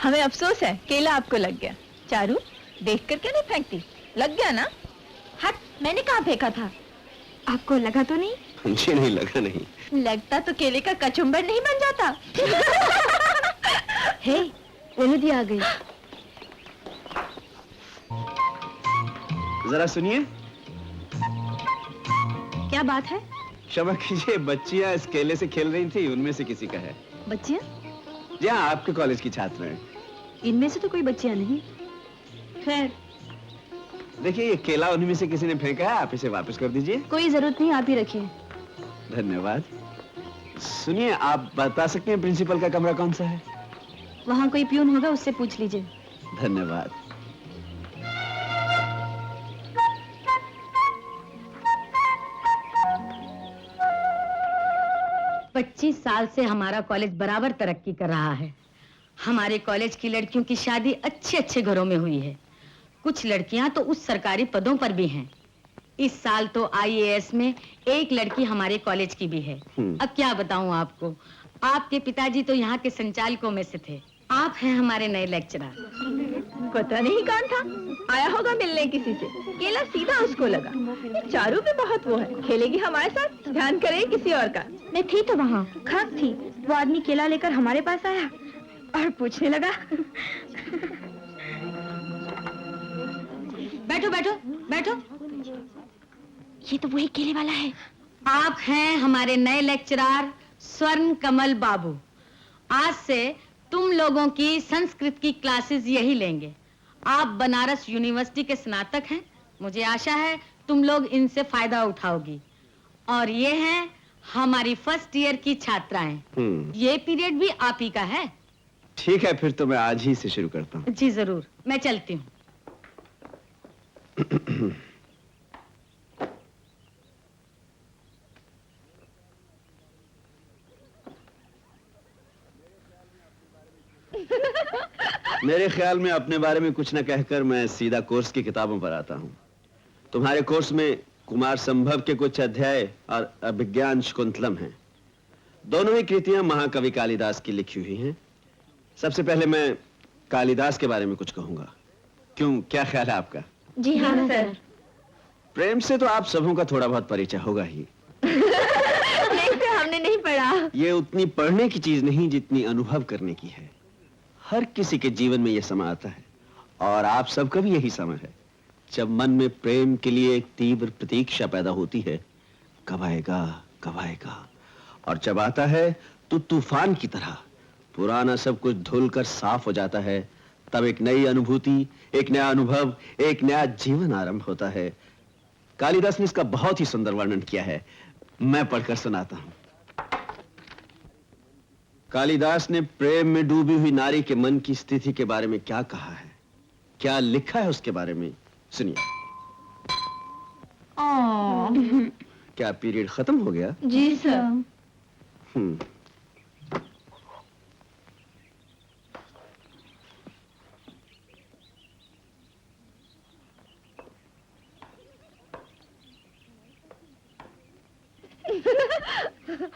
हमें अफसोस है, केला आपको लग गया। चारू, देख कर क्या नहीं फेंकती? लग गया ना? हट, मैंने कहाँ फेंका था? आपको लगा तो नहीं? मुझे नहीं लगा। नहीं लगता तो केले का कचुम्बर नहीं बन जाता। हे, रेणुदी आ गई। जरा सुनिए। क्या बात है? क्षमा कीजिए, बच्चियां इस केले से खेल रही थी, उनमें से किसी का है। बच्चियां? जी हाँ, आपके कॉलेज की छात्र हैं। इनमें से तो कोई बच्चियां नहीं। खैर, देखिए, ये केला उन्हीं में से किसी ने फेंका है, आप इसे वापस कर दीजिए। कोई जरूरत नहीं, आप ही रखिए। धन्यवाद। सुनिए, आप बता सकते हैं प्रिंसिपल का कमरा कौन सा है? वहाँ कोई प्यून होगा, उससे पूछ लीजिए। धन्यवाद। पच्चीस साल से हमारा कॉलेज बराबर तरक्की कर रहा है। हमारे कॉलेज की लड़कियों की शादी अच्छे अच्छे घरों में हुई है। कुछ लड़कियां तो उच्च सरकारी पदों पर भी हैं। इस साल तो IAS में एक लड़की हमारे कॉलेज की भी है। अब क्या बताऊं आपको, आपके पिताजी तो यहाँ के संचालकों में से थे। आप हैं हमारे नए लेक्चरर। पता नहीं कौन था, आया होगा मिलने किसी से। केला सीधा उसको लगा। चारू भी बहुत वो है, खेलेगी हमारे साथ, ध्यान करे किसी और का। मैं थी तो वहाँ, खास थी। वो आदमी केला लेकर हमारे पास आया और पूछने लगा। बैठो बैठो बैठो। ये तो वही केले वाला है। आप हैं हमारे नए लेक्चरर स्वर्ण कमल बाबू। आज से तुम लोगों की संस्कृत की क्लासेस यही लेंगे। आप बनारस यूनिवर्सिटी के स्नातक हैं। मुझे आशा है तुम लोग इनसे फायदा उठाओगी। और ये हैं हमारी फर्स्ट ईयर की छात्राएं। ये पीरियड भी आप ही का है। ठीक है, फिर तो मैं आज ही से शुरू करता हूँ। जी जरूर, मैं चलती हूँ। मेरे ख्याल में अपने बारे में कुछ न कहकर मैं सीधा कोर्स की किताबों पर आता हूँ। तुम्हारे कोर्स में कुमार संभव के कुछ अध्याय और अभिज्ञान शकुंतलम हैं। दोनों ही कृतियां महाकवि कालिदास की लिखी हुई हैं। सबसे पहले मैं कालिदास के बारे में कुछ कहूंगा। क्यों, क्या ख्याल है आपका? जी हाँ सर। प्रेम से तो आप सबों का थोड़ा बहुत परिचय होगा ही। नहीं सर, हमने नहीं पढ़ा। ये उतनी पढ़ने की चीज नहीं जितनी अनुभव करने की है। हर किसी के जीवन में यह समय आता है और आप सबका भी यही समय है जब मन में प्रेम के लिए एक तीव्र प्रतीक्षा पैदा होती है। कब आएगा, कब आएगा। और जब आता है तो तूफान की तरह पुराना सब कुछ धुलकर साफ हो जाता है। तब एक नई अनुभूति, एक नया अनुभव, एक नया जीवन आरंभ होता है। कालिदास ने इसका बहुत ही सुंदर वर्णन किया है। मैं पढ़कर सुनाता हूं। कालिदास ने प्रेम में डूबी हुई नारी के मन की स्थिति के बारे में क्या कहा है, क्या लिखा है उसके बारे में सुनिए। क्या पीरियड खत्म हो गया? जी सर।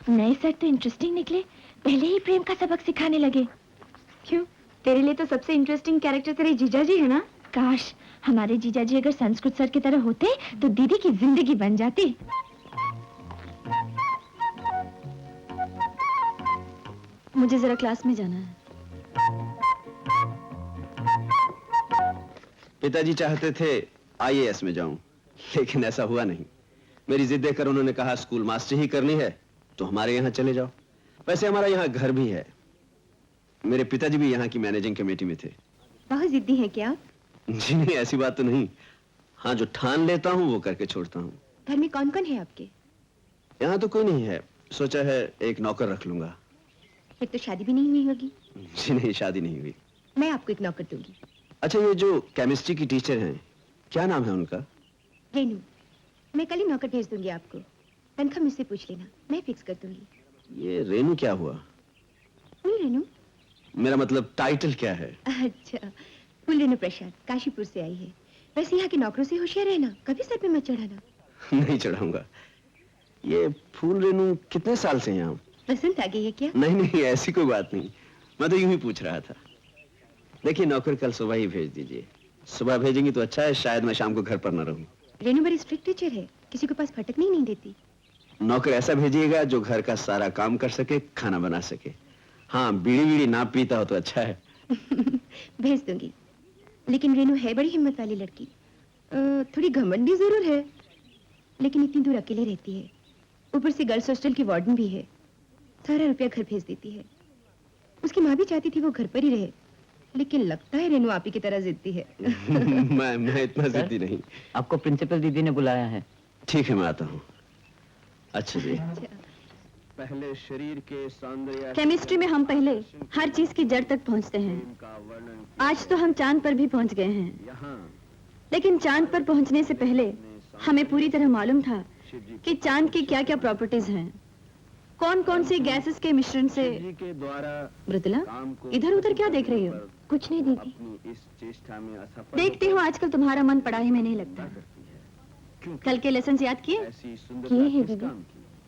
नए सर तो इंटरेस्टिंग निकले, पहले ही प्रेम का सबक सिखाने लगे। क्यों, तेरे लिए तो सबसे इंटरेस्टिंग कैरेक्टर तेरे जीजाजी है ना? काश हमारे जीजाजी अगर संस्कृत सर की तरह होते तो दीदी की जिंदगी बन जाती। मुझे जरा क्लास में जाना है। पिताजी चाहते थे IAS में जाऊं, लेकिन ऐसा हुआ नहीं। मेरी जिद देखकर उन्होंने कहा स्कूल मास्टर ही करनी है तो हमारे यहाँ चले जाओ। वैसे हमारा यहाँ घर भी है। मेरे पिताजी भी यहाँ की मैनेजिंग कमेटी में थे। बहुत जिद्दी है क्या? जी नहीं, ऐसी बात तो नहीं। हाँ, जो ठान लेता हूँ वो करके छोड़ता हूँ। घर में कौन कौन है आपके? यहाँ तो कोई नहीं है, सोचा है एक नौकर रख लूंगा। फिर तो शादी भी नहीं हुई होगी? जी नहीं, शादी नहीं हुई। मैं आपको एक नौकर दूंगी। अच्छा, ये जो केमिस्ट्री की टीचर हैं, क्या नाम है उनका? रेनू। मैं कल ही नौकर भेज दूंगी आपको। तनख्वाह मुझसे पूछ लेना, मैं फिक्स कर दूंगी। ये रेनू क्या हुआ? फुल रेनू? मेरा मतलब टाइटल क्या है? अच्छा, फुल रेनू प्रसाद, काशीपुर से आई है। वैसे यहाँ के नौकरों से होशियार रहना, कभी सर पे मत चढ़ाना। नहीं चढ़ाऊंगा। ये फूल रेनू कितने साल से यहाँ? पसंद आ गई है क्या? नहीं नहीं, ऐसी कोई बात नहीं, मैं तो यूं ही पूछ रहा था। देखिए नौकर कल सुबह ही भेज दीजिए। सुबह भेजेंगी तो अच्छा है, शायद मैं शाम को घर पर न रहूं। रेनू बड़ी स्ट्रिक्ट टीचर है, किसी के पास फटकने ही नहीं देती। नौकर ऐसा भेजिएगा जो घर का सारा काम कर सके, खाना बना सके। हाँ, बीड़ी बीड़ी ना पीता हो तो अच्छा है। भेज दूंगी। लेकिन रेनू है बड़ी हिम्मत वाली लड़की। थोड़ी घमंडी जरूर है, लेकिन इतनी दूर अकेले रहती है। ऊपर से गर्ल्स हॉस्टल की वार्डन भी है। सारा रुपया घर भेज देती है। उसकी माँ भी चाहती थी वो घर पर ही रहे, लेकिन लगता है रेनू आप ही की तरह जिद्दी है। मैं इतना जिद्दी नहीं। आपको प्रिंसिपल दीदी ने बुलाया है। ठीक है, मैं आता हूँ। अच्छा जी। पहले शरीर के सौंदर्य। केमिस्ट्री में हम पहले हर चीज की जड़ तक पहुंचते हैं। आज तो हम चांद पर भी पहुंच गए हैं, यहाँ लेकिन चांद पर पहुंचने से पहले हमें पूरी तरह मालूम था कि चांद की क्या क्या प्रॉपर्टीज हैं, कौन कौन सी गैसेस के मिश्रण से। के द्वारा मृदुला, इधर उधर क्या देख रही हो? कुछ नहीं दीदी। अपनी इस चेष्टा में असफल देखती हूँ आजकल तुम्हारा मन पढ़ाई में नहीं लगता। कल के लेसन याद किए? ऐसी किए हैं दीदी।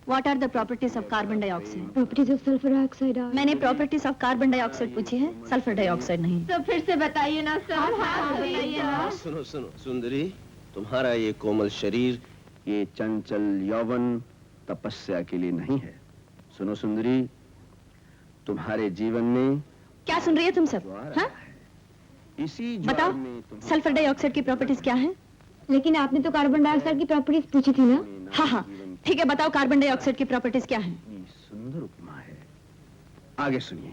What are the properties of carbon dioxide? Properties of sulphur dioxide. मैंने प्रॉपर्टीज ऑफ कार्बन डाइऑक्साइड पूछी है, सल्फर डाइऑक्साइड नहीं। तो फिर से बताइए ना सर। बताइए ना। सुनो सुनो सुंदरी, तुम्हारा ये कोमल शरीर, ये चंचल यौवन तपस्या के लिए नहीं है। सुनो सुंदरी, तुम्हारे जीवन में क्या सुन रही है तुम सब? ज्वार हाँ? आया है। इसी ज्वार बताओ, में तुम्हें सल्फर डाइऑक्साइड की प्रॉपर्टीज क्या है? लेकिन आपने तो कार्बन डाइऑक्साइड की प्रॉपर्टीज पूछी थी ना। हाँ हाँ, ठीक है, बताओ कार्बन डाइऑक्साइड की प्रॉपर्टीज क्या है? इतनी सुंदर उपमा है। आगे सुनिए।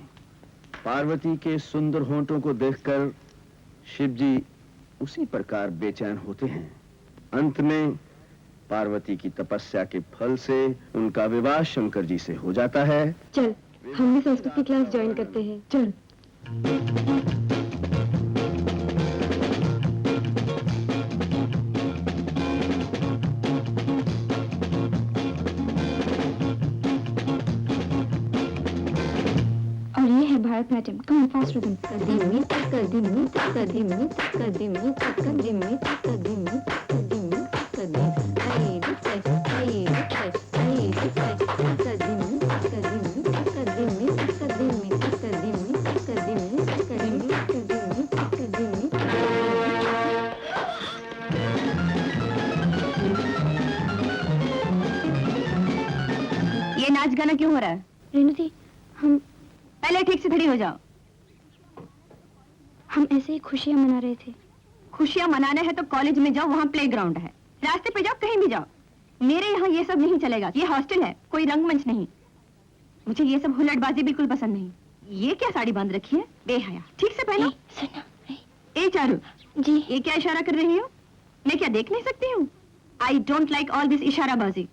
पार्वती के सुंदर होंठों को देखकर शिव जी उसी प्रकार बेचैन होते हैं। अंत में पार्वती की तपस्या के फल से उनका विवाह शंकर जी से हो जाता है। चल, हम भी संस्कृत की क्लास ज्वाइन करते हैं। चल। और ये है Bharatanatyam. Come on fast rhythm. कदीमी कदीमी कदीमी कदीमी कदीमी कदीमी कदीमी कदीमी I refresh I refresh I refresh कदीमी कदीमी कदीमी कदीमी कदीमी कदीमी कदीमी कदीमी ये नाच गाना क्यों हो रहा है? रेणु जी, हम पहले ठीक से खड़ी हो जाओ। ऐसे ही खुशियां मना रहे थे। खुशियां मनाने हैं तो कॉलेज में जाओ, वहाँ प्लेग्राउंड है। रास्ते पे जाओ, कहीं भी जाओ। मेरे यहाँ ये सब नहीं चलेगा। ये हॉस्टल है, कोई रंगमंच नहीं। मुझे ये सब हुल्लड़बाजी बिल्कुल पसंद नहीं। ये क्या साड़ी बांध रखी है? बेहया। ठीक से पहनो। ए चारू जी। ये क्या इशारा कर रही हो? मैं क्या देख नहीं सकती हूँ? I don't like all this इशाराबाजी।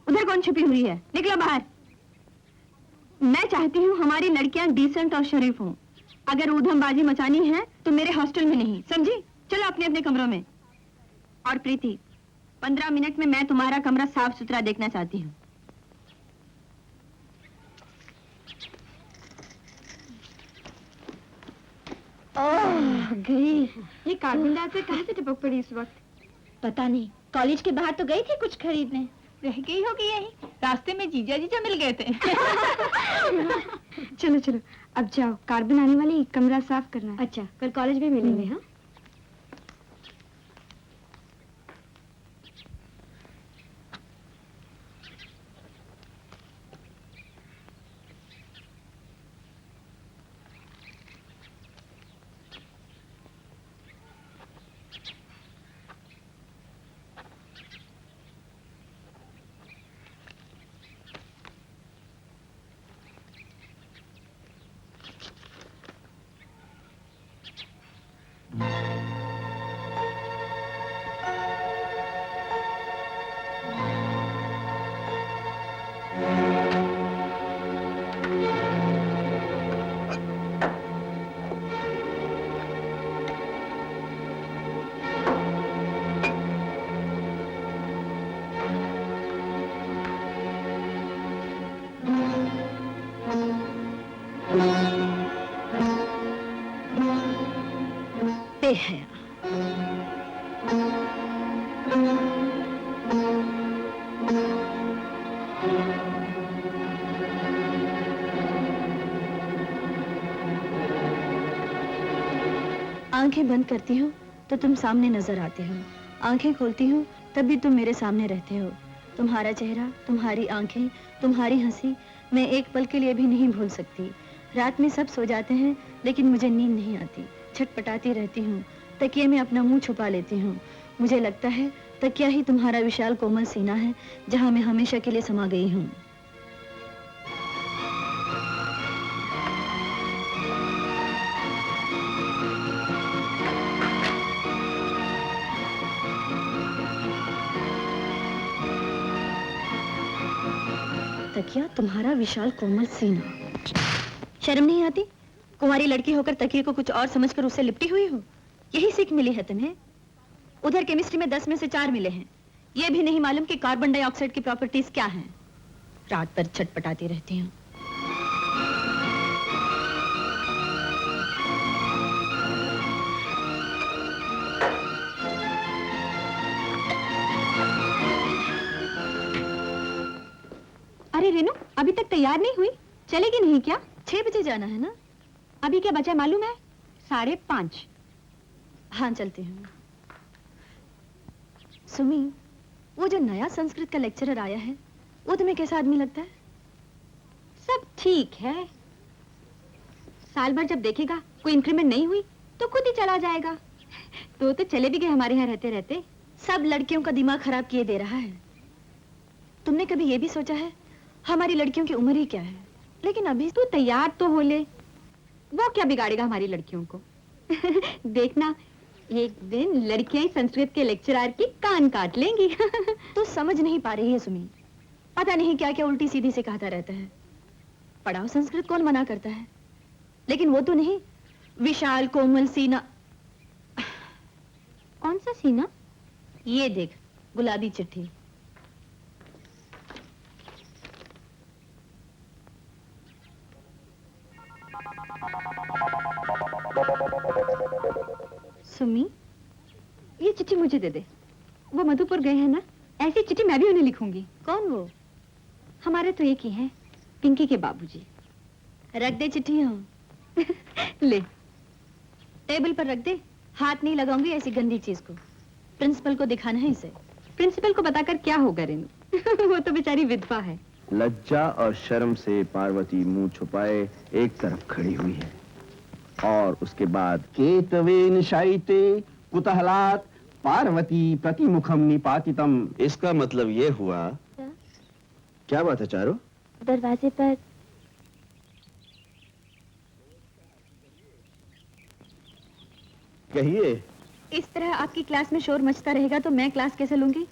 उधर कौन छुपी हुई है? निकलो बाहर। मैं चाहती हूँ हमारी लड़कियां डिसेंट और शरीफ हों। अगर ऊधमबाजी मचानी है तो मेरे हॉस्टल में नहीं, समझी? चलो अपने अपने कमरों में। और प्रीति, 15 मिनट में मैं तुम्हारा कमरा साफ सुथरा देखना चाहती हूँ। गई। ये कार्बन डाइऑक्साइड कहाँ से टपक पड़ी इस वक्त? पता नहीं, कॉलेज के बाहर तो गई थी कुछ खरीदने। रह गई होगी यही। रास्ते में जीजा जीजा मिल गए थे। चलो चलो, अब जाओ, कार्बन आने वाली, कमरा साफ करना है। अच्छा, कल कॉलेज में मिलेंगे। हाँ। बेहया। आंखें बंद करती हूँ तो तुम सामने नजर आते हो, आंखें खोलती हूँ तब भी तुम मेरे सामने रहते हो। तुम्हारा चेहरा, तुम्हारी आंखें, तुम्हारी हंसी मैं एक पल के लिए भी नहीं भूल सकती। रात में सब सो जाते हैं लेकिन मुझे नींद नहीं आती, छटपटाती रहती हूँ, तकिए में अपना मुंह छुपा लेती हूँ। मुझे लगता है तकिया ही तुम्हारा विशाल कोमल सीना है जहाँ मैं हमेशा के लिए समा गई हूँ। तकिया तुम्हारा विशाल कोमल सीना। शर्म नहीं आती? कुंवारी लड़की होकर तकिए को कुछ और समझकर उससे लिपटी हुई हो। यही सीख मिली है तुम्हें। उधर केमिस्ट्री में 10 में से 4 मिले हैं। यह भी नहीं मालूम कि कार्बन डाइऑक्साइड की प्रॉपर्टीज क्या हैं। रात भर छटपटाती रहती हूँ। अरे रेनू, अभी तक तैयार नहीं हुई? चलेगी नहीं क्या? 6 बजे जाना है ना? अभी क्या बचा मालूम है? 5:30। हाँ चलती हूँ। सुमी, वो जो नया संस्कृत का लेक्चरर आया है वो तुम्हें कैसा आदमी लगता है? सब ठीक है। साल भर जब देखेगा कोई इंक्रीमेंट नहीं हुई तो खुद ही चला जाएगा। तो चले भी गए हमारे यहाँ रहते रहते। सब लड़कियों का दिमाग खराब किए दे रहा है। तुमने कभी ये भी सोचा है हमारी लड़कियों की उम्र ही क्या है? लेकिन अभी तू तैयार तो हो ले। वो क्या बिगाड़ेगा हमारी लड़कियों को? देखना, एक दिन लड़कियां ही संस्कृत के लेक्चरर की कान काट लेंगी। तू समझ नहीं पा रही है सुमी। पता नहीं क्या क्या उल्टी सीधी से कहता रहता है। पढ़ाओ संस्कृत कौन मना करता है? लेकिन वो तो नहीं, विशाल कोमल सीना। कौन सा सीना? ये देख, गुलाबी चिट्ठी। सुमी, ये चिट्ठी मुझे दे दे। वो मधुपुर गए हैं ना, ऐसी चिट्ठी मैं भी उन्हें लिखूंगी। कौन वो? हमारे तो एक ही हैं, पिंकी के बाबूजी। रख दे चिट्ठी यहाँ। ले। टेबल पर रख दे। हाथ नहीं लगाऊंगी ऐसी गंदी चीज को। प्रिंसिपल को दिखाना है इसे। प्रिंसिपल को बताकर क्या होगा रेनू? वो तो बेचारी विधवा है। लज्जा और शर्म से पार्वती मुंह छुपाए एक तरफ खड़ी हुई है और उसके बाद केतवे निशाइते कुतहलात पार्वती प्रतिमुखम निपातितम। इसका मतलब ये हुआ। क्या बात है चारो? दरवाजे पर कहिए। इस तरह आपकी क्लास में शोर मचता रहेगा तो मैं क्लास कैसे लूंगी?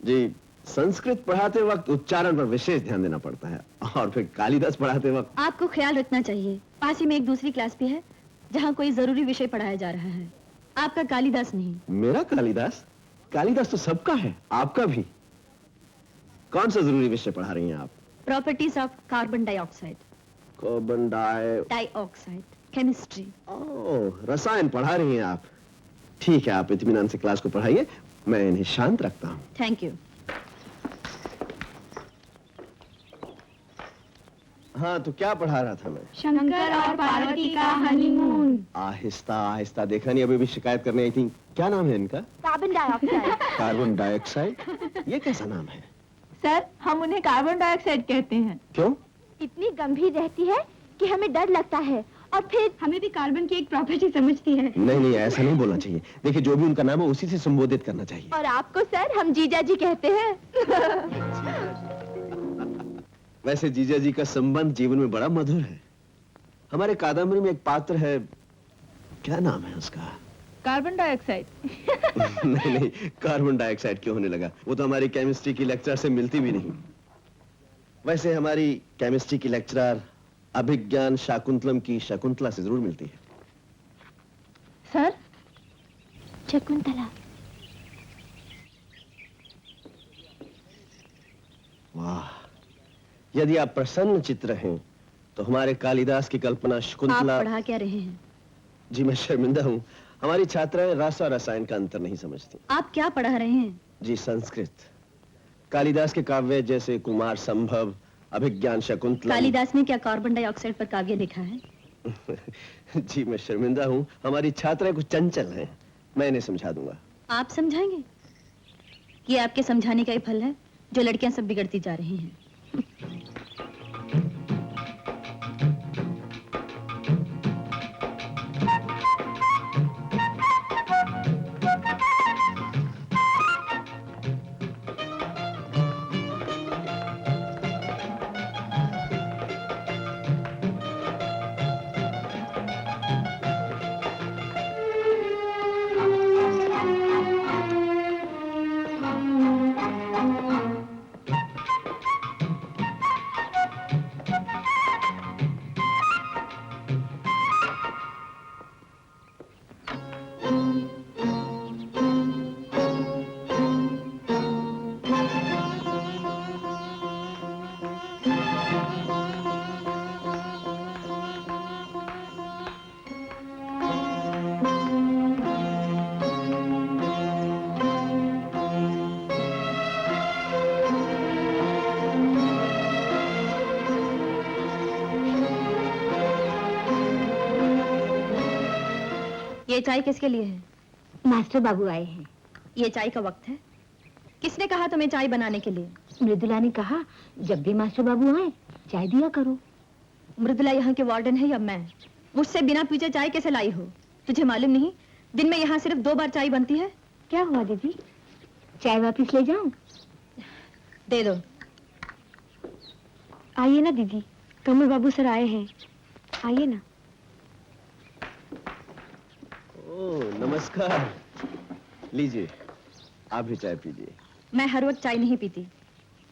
जी, संस्कृत पढ़ाते वक्त उच्चारण पर विशेष ध्यान देना पड़ता है और फिर कालिदास पढ़ाते वक्त आपको ख्याल रखना चाहिए। पास ही में एक दूसरी क्लास भी है जहाँ कोई जरूरी विषय पढ़ाया जा रहा है। आपका कालिदास नहीं। मेरा कालिदास? कालिदास तो सबका है, आपका भी। कौन सा जरूरी विषय पढ़ा रही हैं आप? Properties of carbon dioxide. Carbon dioxide, chemistry. Oh, रसायन पढ़ा रही हैं आप। ठीक है, आप इत्मीनान से क्लास को पढ़ाइए, मैं इन्हें शांत रखता हूँ। Thank you. हाँ, तो क्या पढ़ा रहा था मैं? शंकर और पार्वती का हनीमून। आहिस्ता आहिस्ता। देखा नहीं, अभी भी शिकायत करने आई थी। क्या नाम है इनका? Carbon dioxide. Carbon dioxide? ये कैसा नाम है? सर, हम उन्हें कार्बन डाइऑक्साइड कहते हैं। क्यों? इतनी गंभीर रहती है कि हमें डर लगता है और फिर हमें भी कार्बन की एक प्रॉपर्टी समझती है। नहीं नहीं, ऐसा नहीं बोलना चाहिए। देखिए, जो भी उनका नाम है उसी से संबोधित करना चाहिए। और आपको सर हम जीजा जी कहते हैं। वैसे जीजा जी का संबंध जीवन में बड़ा मधुर है। हमारे कादम्बरी में एक पात्र है, क्या नाम है उसका? Carbon dioxide. नहीं नहीं, कार्बन डाइऑक्साइड क्यों होने लगा? वो तो हमारी केमिस्ट्री की लेक्चरर से मिलती भी नहीं। वैसे हमारी केमिस्ट्री की लेक्चरर अभिज्ञान शाकुंतलम की शकुंतला से जरूर मिलती है। सर, शकुंतला। वाह, यदि आप प्रसन्न चित्त हैं तो हमारे कालिदास की कल्पना आप शकुंतला। पढ़ा क्या रहे हैं? जी, मैं शर्मिंदा हूँ। हमारी छात्राएं रस और रसायन का अंतर नहीं समझती। आप क्या पढ़ा रहे हैं? जी, संस्कृत। कालिदास के काव्य जैसे कुमार संभव, अभिज्ञान शकुंतलम। कालिदास ने क्या कार्बन डाइऑक्साइड पर काव्य लिखा है? जी मैं शर्मिंदा हूँ, हमारी छात्राएं कुछ चंचल हैं, मैं इन्हें समझा दूंगा। आप समझाएंगे? ये आपके समझाने का ही फल है जो लड़कियां सब बिगड़ती जा रही हैं। ये चाय किसके लिए है? मास्टर बाबू आए हैं। ये चाय का वक्त है? किसने कहा तुम्हें चाय बनाने के लिए? मृदुला ने कहा जब भी मास्टर बाबू आए चाय दिया करो। मृदुला यहाँ के वार्डन है या मैं? मुझसे बिना पूछे चाय कैसे लाई हो? तुझे मालूम नहीं दिन में यहाँ सिर्फ 2 बार चाय बनती है? क्या हुआ दीदी, चाय वापस ले जाऊं? दे दो। आइए ना दीदी, कमल बाबू सर आए हैं, आइए ना। ओह नमस्कार, लीजिए आप भी चाय पीजिए। मैं हर वक्त चाय नहीं पीती।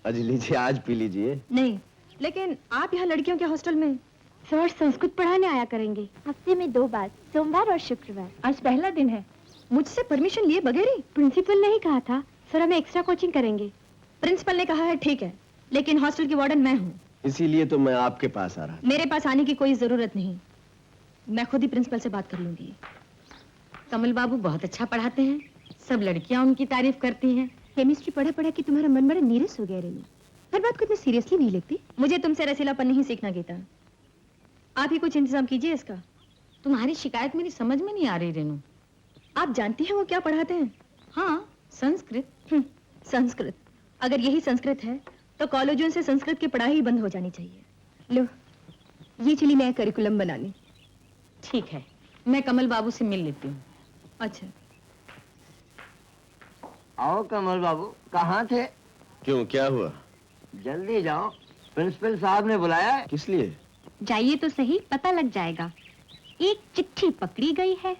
अजी लीजिए, आज पी लीजिए। नहीं, लेकिन आप यहाँ लड़कियों के हॉस्टल में? सर संस्कृत पढ़ाने आया करेंगे, हफ्ते में 2 बार, सोमवार और शुक्रवार। आज पहला दिन है। मुझसे परमिशन लिए बगैर ही? प्रिंसिपल ने ही कहा था सर हमें एक्स्ट्रा कोचिंग करेंगे। प्रिंसिपल ने कहा है ठीक है, लेकिन हॉस्टल की वार्डन मैं हूँ। इसीलिए तो मैं आपके पास आ रहा था। मेरे पास आने की कोई जरूरत नहीं, मैं खुद ही प्रिंसिपल से बात कर लूंगी। कमल बाबू बहुत अच्छा पढ़ाते हैं, सब लड़कियां उनकी तारीफ करती हैं। केमिस्ट्री पढ़ा पढ़ा कि तुम्हारा मन बड़ा नीरस हो गया रेनू, हर बात को इतनी सीरियसली नहीं लेती। मुझे तुमसे रसीलापन नहीं सीखना गीता, आप ही कुछ इंतजाम कीजिए इसका। तुम्हारी शिकायत मेरी समझ में नहीं आ रही रेनू। आप जानती हैं वो क्या पढ़ाते हैं? हाँ, संस्कृत। संस्कृत। अगर यही संस्कृत है तो कॉलेजों से संस्कृत की पढ़ाई ही बंद हो जानी चाहिए। लो, ये चली नया करिकुलम बनाने। ठीक है, मैं कमल बाबू से मिल लेती हूँ। अच्छा, आओ कमल बाबू, कहाँ थे? क्यों, क्या हुआ? जल्दी जाओ, प्रिंसिपल साहब ने बुलाया है। किस लिए? जाइए तो सही, पता लग जाएगा। एक चिट्ठी पकड़ी गई है।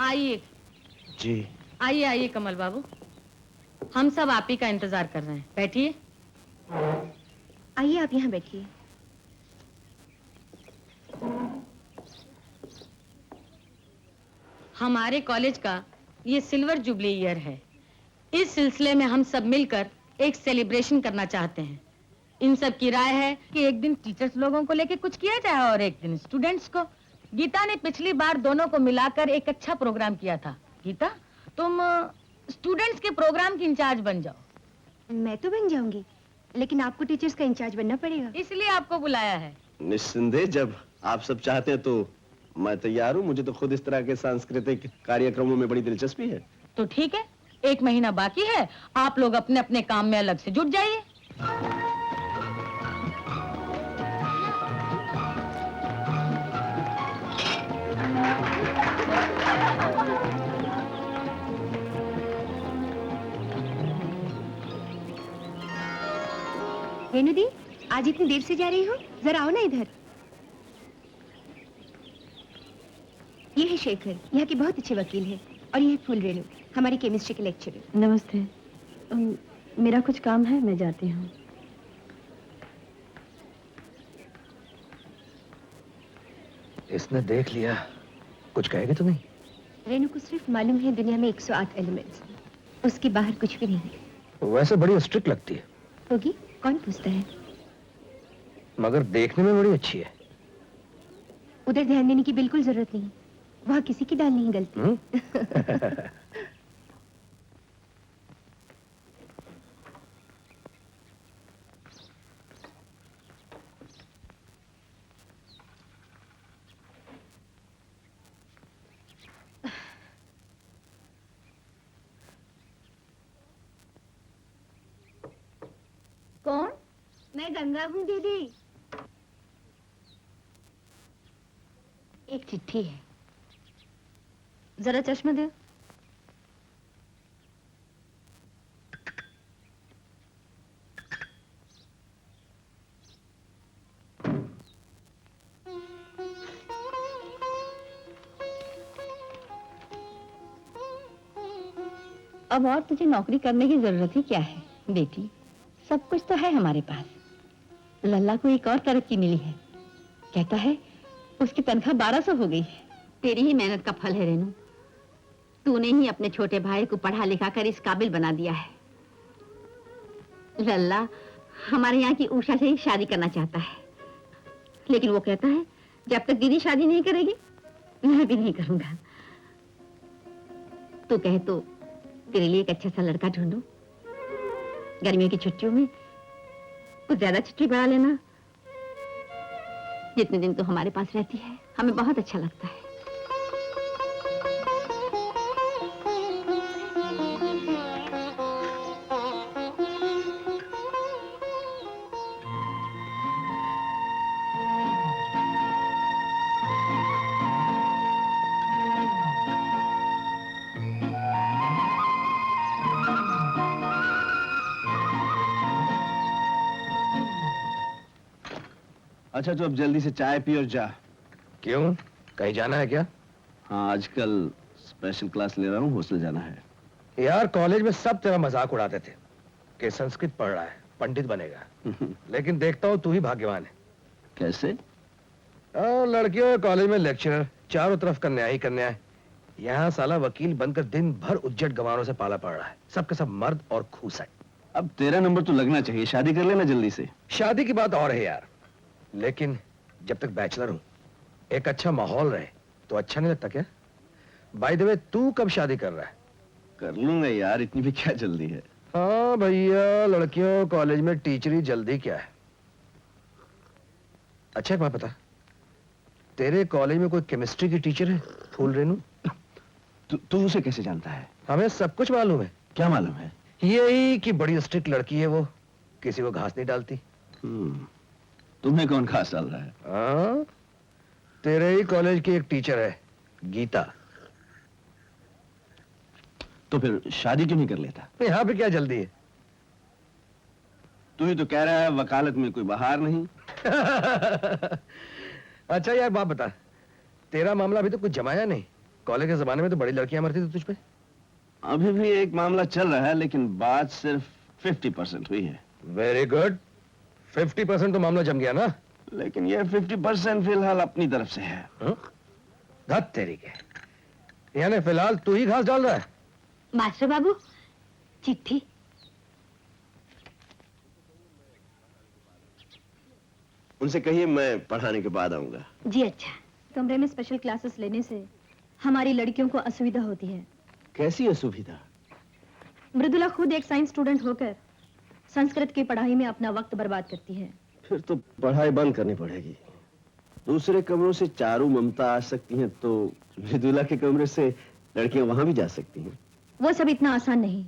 आइए जी। आइए आइए कमल बाबू, हम सब आप ही का इंतजार कर रहे हैं, बैठिए। आइए आप यहाँ बैठिए। हमारे कॉलेज का ये सिल्वर जुबली ईयर है। इस सिलसिले में हम सब मिलकर एक सेलिब्रेशन करना चाहते हैं। इन सब की राय है कि एक दिन टीचर्स लोगों को लेके कुछ किया जाए और एक दिन स्टूडेंट्स को। गीता ने पिछली बार दोनों को मिलाकर एक अच्छा प्रोग्राम किया था। गीता, तुम स्टूडेंट्स के प्रोग्राम की इंचार्ज बन जाओ। मैं तो बन जाऊंगी, लेकिन आपको टीचर्स का इंचार्ज बनना पड़ेगा। इसलिए आपको बुलाया है। निस्संदेह, जब आप सब चाहते हैं तो मैं तैयार हूँ। मुझे तो खुद इस तरह के सांस्कृतिक कार्यक्रमों में बड़ी दिलचस्पी है। तो ठीक है, 1 महीना बाकी है, आप लोग अपने अपने काम में अलग से जुट जाइए। रेनू दी, आज इतनी देर से जा रही हो, जरा आओ ना इधर। ये है शेखर, यहाँ के बहुत अच्छे वकील हैं, और ये है फूल रेनू, हमारी केमिस्ट्री के लेक्चरर। नमस्ते। मेरा कुछ काम है, मैं जाती हूँ। इसने देख लिया, कुछ कहेगा तो नहीं? रेनू को सिर्फ मालूम है दुनिया में 108 एलिमेंट्स, उसके बाहर कुछ भी नहीं। वैसे बड़ी स्ट्रिक्ट लगती है। होगी, कौन पूछता है? मगर देखने में बड़ी अच्छी है। उधर ध्यान देने की बिल्कुल जरूरत नहीं, वहाँ किसी की दाल नहीं गलती। मैं गंगा हूँ दीदी। एक चिट्ठी है। जरा चश्मा दे। अब और तुझे नौकरी करने की जरूरत ही क्या है बेटी? सब कुछ तो है हमारे पास। लल्ला को एक और तरक्की मिली है। कहता है उसकी तनख्वाह 1200 हो गई है। तेरी ही मेहनत का फल है रेनू। तूने ही अपने छोटे भाई को पढ़ा लिखा कर इस काबिल बना दिया है। लल्ला हमारे यहाँ की उषा से ही शादी करना चाहता है, लेकिन वो कहता है जब तक दीदी शादी नहीं करेगी मैं भी नहीं करूंगा। तू कहे तो तेरे लिए एक अच्छा सा लड़का ढूंढूं। गर्मियों की छुट्टियों में कुछ ज्यादा छुट्टी बढ़ा लेना। जितने दिन तू हमारे पास रहती है हमें बहुत अच्छा लगता है। अच्छा तो अब जल्दी से चाय पी और जा। क्यों, कहीं जाना है क्या? हाँ, आजकल स्पेशल क्लास ले रहा हूँ, हॉस्टल जाना है। यार कॉलेज में सब तेरा मजाक उड़ाते थे कि संस्कृत पढ़ रहा है, पंडित बनेगा। लेकिन देखता हूँ तू ही भाग्यवान है। कैसे? लड़कियों के कॉलेज में लेक्चरर, चारों तरफ कन्या ही कन्या है। यहाँ साला वकील बनकर दिन भर उज्जट गंवारों से पाला पड़ रहा है। सबके सब मर्द और खूसट। अब तेरा नंबर तो लगना चाहिए, शादी कर लेना जल्दी से। शादी की बात और है यार, लेकिन जब तक बैचलर हूं एक अच्छा माहौल रहे तो अच्छा नहीं लगता क्या? बाय द वे तू कब शादी कर रहा है? कर लूंगा यार, इतनी भी क्या जल्दी है। हाँ भैया, लड़कियों कॉलेज में टीचरी जल्दी क्या है। अच्छा एक बात बता, तेरे कॉलेज में कोई केमिस्ट्री की टीचर है? फूल रेनू। तू उसे कैसे जानता है? हमें सब कुछ मालूम है। क्या मालूम है? यही कि बड़ी स्ट्रिक्ट लड़की है वो, किसी को घास नहीं डालती। तुम्हें कौन खास डाल रहा है? हाँ, तेरे ही कॉलेज की एक टीचर है, गीता। तो फिर शादी क्यों नहीं कर लेता? यहाँ पे क्या जल्दी है? तू ही तो कह रहा है वकालत में कोई बहार नहीं। अच्छा यार बात बता, तेरा मामला अभी तो कुछ जमाया नहीं। कॉलेज के जमाने में तो बड़ी लड़कियां मरती थी तुझ पे। अभी भी एक मामला चल रहा है, लेकिन बात सिर्फ 50% हुई है। वेरी गुड, 50% तो मामला जम गया ना। लेकिन ये 50% फिलहाल अपनी तरफ से है। धत तेरी के, यानी फिलहाल तू ही घास डाल रहा है। मास्टर बाबू, चिट्ठी। उनसे कहिए मैं पढ़ाने के बाद आऊंगा। जी अच्छा। कमरे में स्पेशल क्लासेस लेने से हमारी लड़कियों को असुविधा होती है। कैसी असुविधा? मृदुला खुद एक साइंस स्टूडेंट होकर संस्कृत की पढ़ाई में अपना वक्त बर्बाद करती है। फिर तो पढ़ाई बंद करनी पड़ेगी। दूसरे कमरों से चारू ममता आ सकती हैं, तो मृदुला के कमरे से लड़कियां वहां भी जा सकती हैं। वो सब इतना आसान नहीं,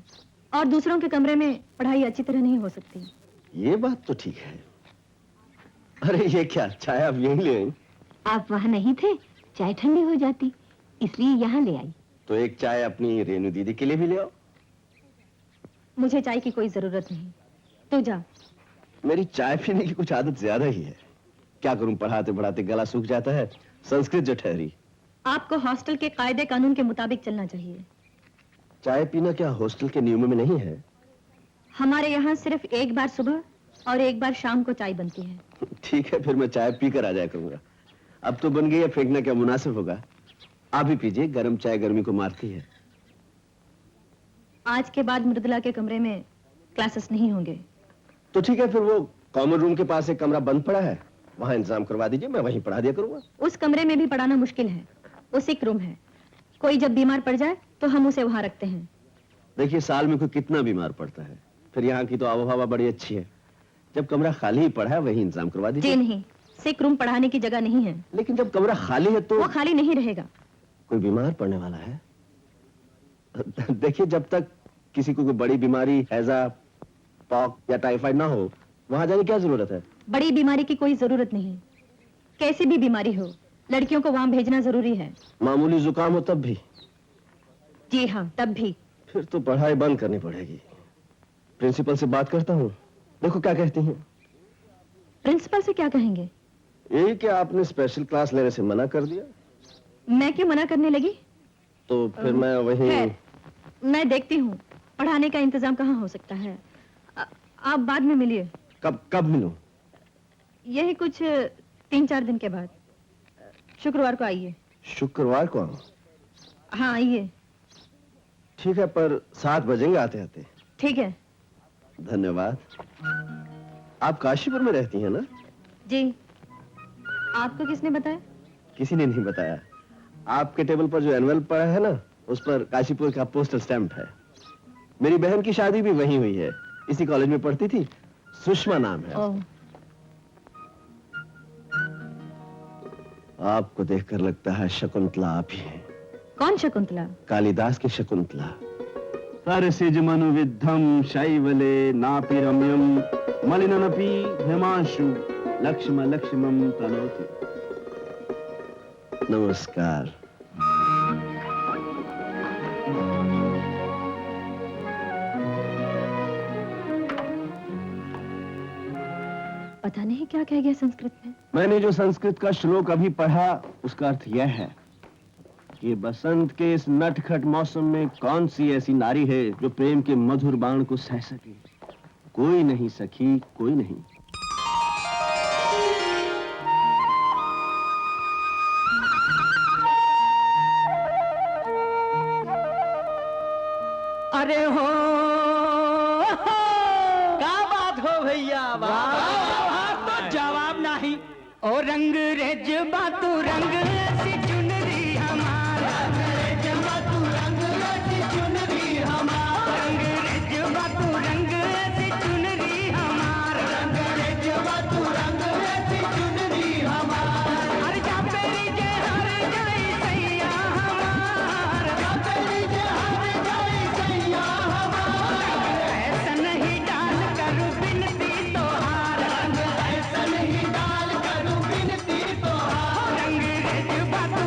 और दूसरों के कमरे में पढ़ाई अच्छी तरह नहीं हो सकती। ये बात तो ठीक है। अरे ये क्या, चाय आप यहीं ले आई? आप वहाँ नहीं थे, चाय ठंडी हो जाती, इसलिए यहाँ ले आई। तो एक चाय अपनी रेनू दीदी के लिए भी ले आओ। मुझे चाय की कोई जरूरत नहीं, तू जा। मेरी चाय पीने की कुछ आदत ज्यादा ही है। क्या करूं, पढ़ाते पढ़ाते गला सूख जाता है। संस्कृत जो ठहरी। आपको हॉस्टल के कायदे कानून के मुताबिक चलना चाहिए। चाय पीना क्या हॉस्टल के नियमों में नहीं है? हमारे यहाँ सिर्फ एक बार सुबह और एक बार शाम को चाय बनती है। ठीक है, फिर मैं चाय पीकर आ जाया करूंगा। अब तो बन गई है, फेंकना क्या मुनासिब होगा। आप भी पीजिए, गर्म चाय गर्मी को मारती है। आज के बाद मृदुला के कमरे में क्लासेस नहीं होंगे। तो ठीक है, फिर वो कॉमन रूम के पास एक कमरा बंद पड़ा है, वहां इंतजाम करवा दीजिए, मैं वहीं पढ़ा दिया करूंगा। उस कमरे में भी पढ़ाना मुश्किल है, वो सिक रूम है। कोई जब बीमार पड़ जाए तो हम उसे वहां रखते हैं। देखिए, साल में कोई कितना बीमार पड़ता है। फिर यहाँ की तो आबो हवा बड़ी अच्छी है। जब कमरा खाली ही पड़ा है, वही इंतजाम करवा जी दीजिए। नहीं, सिक रूम पढ़ाने की जगह नहीं है। लेकिन जब कमरा खाली है तो वो खाली नहीं रहेगा। कोई बीमार पड़ने वाला है। देखिए, जब तक किसी को कोई बड़ी बीमारी, हैजा, पॉक या टाइफाइड ना हो, वहां जाने की क्या जरूरत है? बड़ी बीमारी की कोई जरूरत नहीं, कैसी भी बीमारी हो लड़कियों को वहां भेजना जरूरी है। मामूली जुकाम हो तब भी? जी हाँ, तब भी। फिर तो पढ़ाई बंद करनी पड़ेगी। प्रिंसिपल से बात करता हूँ, देखो क्या कहती हैं। प्रिंसिपल से क्या कहेंगे? यही कि आपने स्पेशल क्लास लेने से मना कर दिया। मैं क्यों मना करने लगी? तो फिर मैं वहीं। खैर, मैं देखती हूँ पढ़ाने का इंतजाम कहाँ हो सकता है। आप बाद में मिलिए। कब कब मिलूं? यही कुछ 3-4 दिन के बाद, शुक्रवार को आइए। शुक्रवार को आऊं? हाँ आइए। ठीक है, पर 7 बजेंगे आते आते। ठीक है। धन्यवाद। आप काशीपुर में रहती हैं ना? जी। आपको किसने बताया? किसी ने नहीं बताया। आपके टेबल पर जो एनवेल पड़ा है ना, उस पर काशीपुर का पोस्टल स्टैम्प है। मेरी बहन की शादी भी वहीं हुई है, इसी कॉलेज में पढ़ती थी, सुषमा नाम है। ओह। आपको देखकर लगता है शकुंतला आप ही हैं। कौन शकुंतला? कालिदास की शकुंतला। सरसिज मनुविद्धम शैवले नापि रम्यम मलिननपि हिमांशु लक्ष्म लक्ष्मम तनोति। नमस्कार। पता नहीं क्या कह गया संस्कृत में। मैंने जो संस्कृत का श्लोक अभी पढ़ा, उसका अर्थ यह है कि बसंत के इस नटखट मौसम में कौन सी ऐसी नारी है जो प्रेम के मधुर बाण को सह सके? कोई नहीं सखी, कोई नहीं। अरे हो क्या बात हो भैया, वाह तो जवाब नहीं। ओ रंग रेज बातू रंग ऐसी चुनरी हमारा, रेज बातू रंग ऐसी चुनरी हमारा, रंग रेज बातू रंग ऐसी चुनरी हमारा, रंग रेज बातू रंग ऐसी चुनरी हमारा। हर जापेरी जे हर जाई सैया हमारा, जापेरी जे हर जाई सैया हमारा। ऐसा नहीं डाल करूं बिनती तोहार, रंग ऐसा नहीं डाल करूं बिनती तोहार, रंग रेज बातू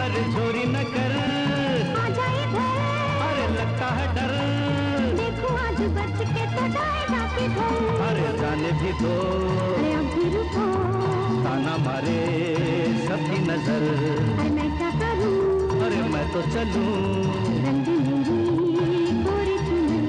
अरे चोरी न कर, आ जाए घर, अरे लगता है डर, देखो आज बच के तो जाएगा किधर। अरे जाने भी दो, अरे अब भी रुको, ताना मारे सबकी नजर, अरे मैं क्या करूं, अरे मैं तो चलूं। रंग मेरी गोरी चुनर।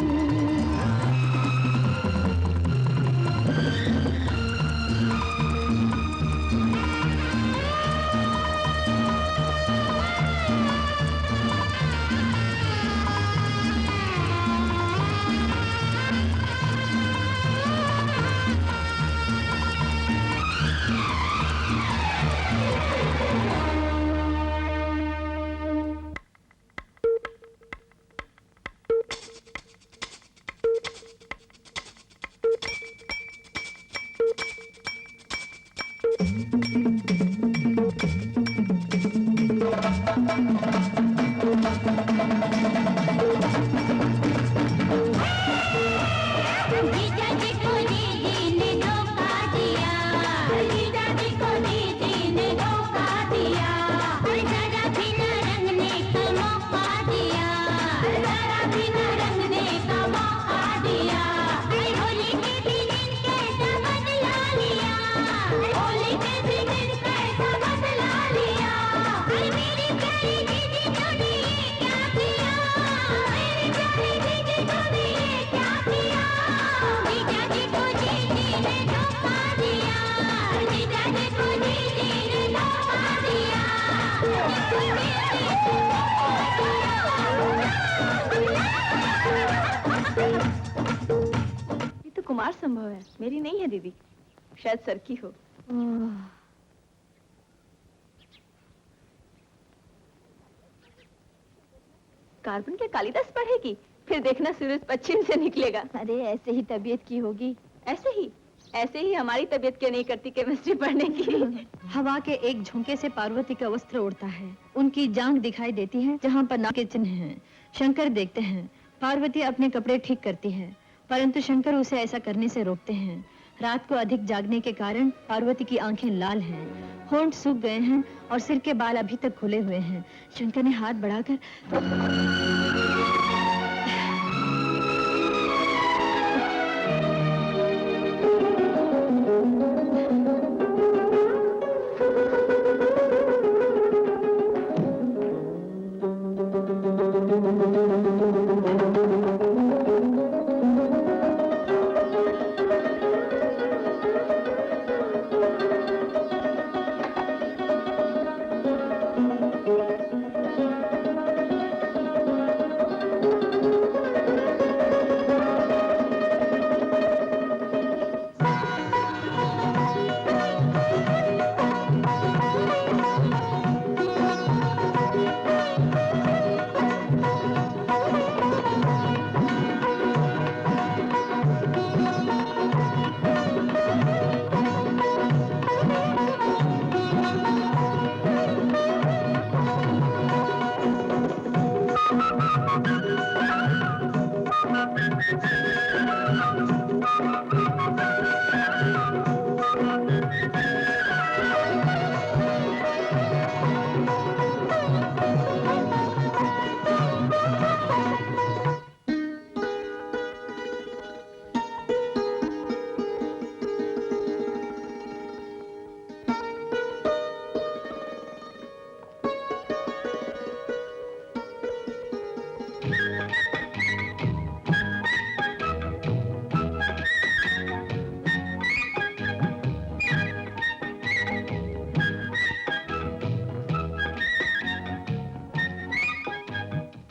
जीजा जी को दीदी ने धोखा दिया, जीजा जी को दीदी ने धोखा दिया, जरा भी न रंगने का मौका दिया, जरा भी न रंगने का मौका दिया। होली के भी दिन कैसा बदला लिया, होली के भी दिन कैसा बदला लिया। मेरी प्यारी दीदी तूने ये क्या किया, मेरी प्यारी दीदी तूने ये क्या किया। जीजा जी को दीदी ने धोखा दिया, जीजा जी को दीदी ने धोखा दिया। ये तो कुमार संभव है, मेरी नहीं है दीदी, शायद सर की हो। कार्बन के कालिदास पढ़ेगी, फिर देखना सूरज पश्चिम से निकलेगा। अरे ऐसे ही तबीयत की होगी। ऐसे ही हमारी तबीयत क्यों नहीं करती केमिस्ट्री पढ़ने की। हवा के एक झोंके से पार्वती का वस्त्र उड़ता है, उनकी जांघ दिखाई देती है जहाँ पर नाक के चिन्ह हैं। शंकर देखते हैं, पार्वती अपने कपड़े ठीक करती है, परंतु शंकर उसे ऐसा करने से रोकते हैं। रात को अधिक जागने के कारण पार्वती की आंखें लाल हैं, होंठ सूख गए हैं और सिर के बाल अभी तक खुले हुए हैं। शंकर ने हाथ बढ़ाकर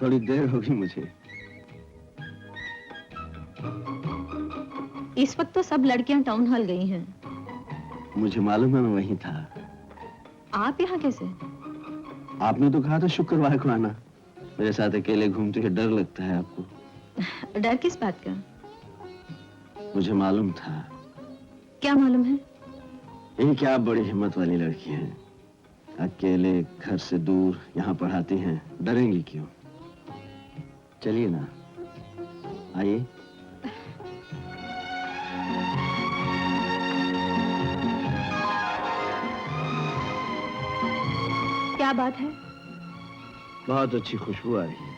थोड़ी देर होगी मुझे। इस वक्त तो सब लड़कियां टाउन हॉल गई हैं। मुझे मालूम है, मैं वहीं था। आप यहाँ कैसे? आपने तो कहा था शुक्रवार को आना। मेरे साथ अकेले घूमते हुए डर लगता है आपको। डर किस बात का? मुझे मालूम था। क्या मालूम है? एक आप बड़ी हिम्मत वाली लड़की हैं, अकेले घर से दूर यहाँ पढ़ाती हैं, डरेंगी क्यों? चलिए ना, आइए। क्या बात है? बहुत अच्छी खुशबू आ रही है,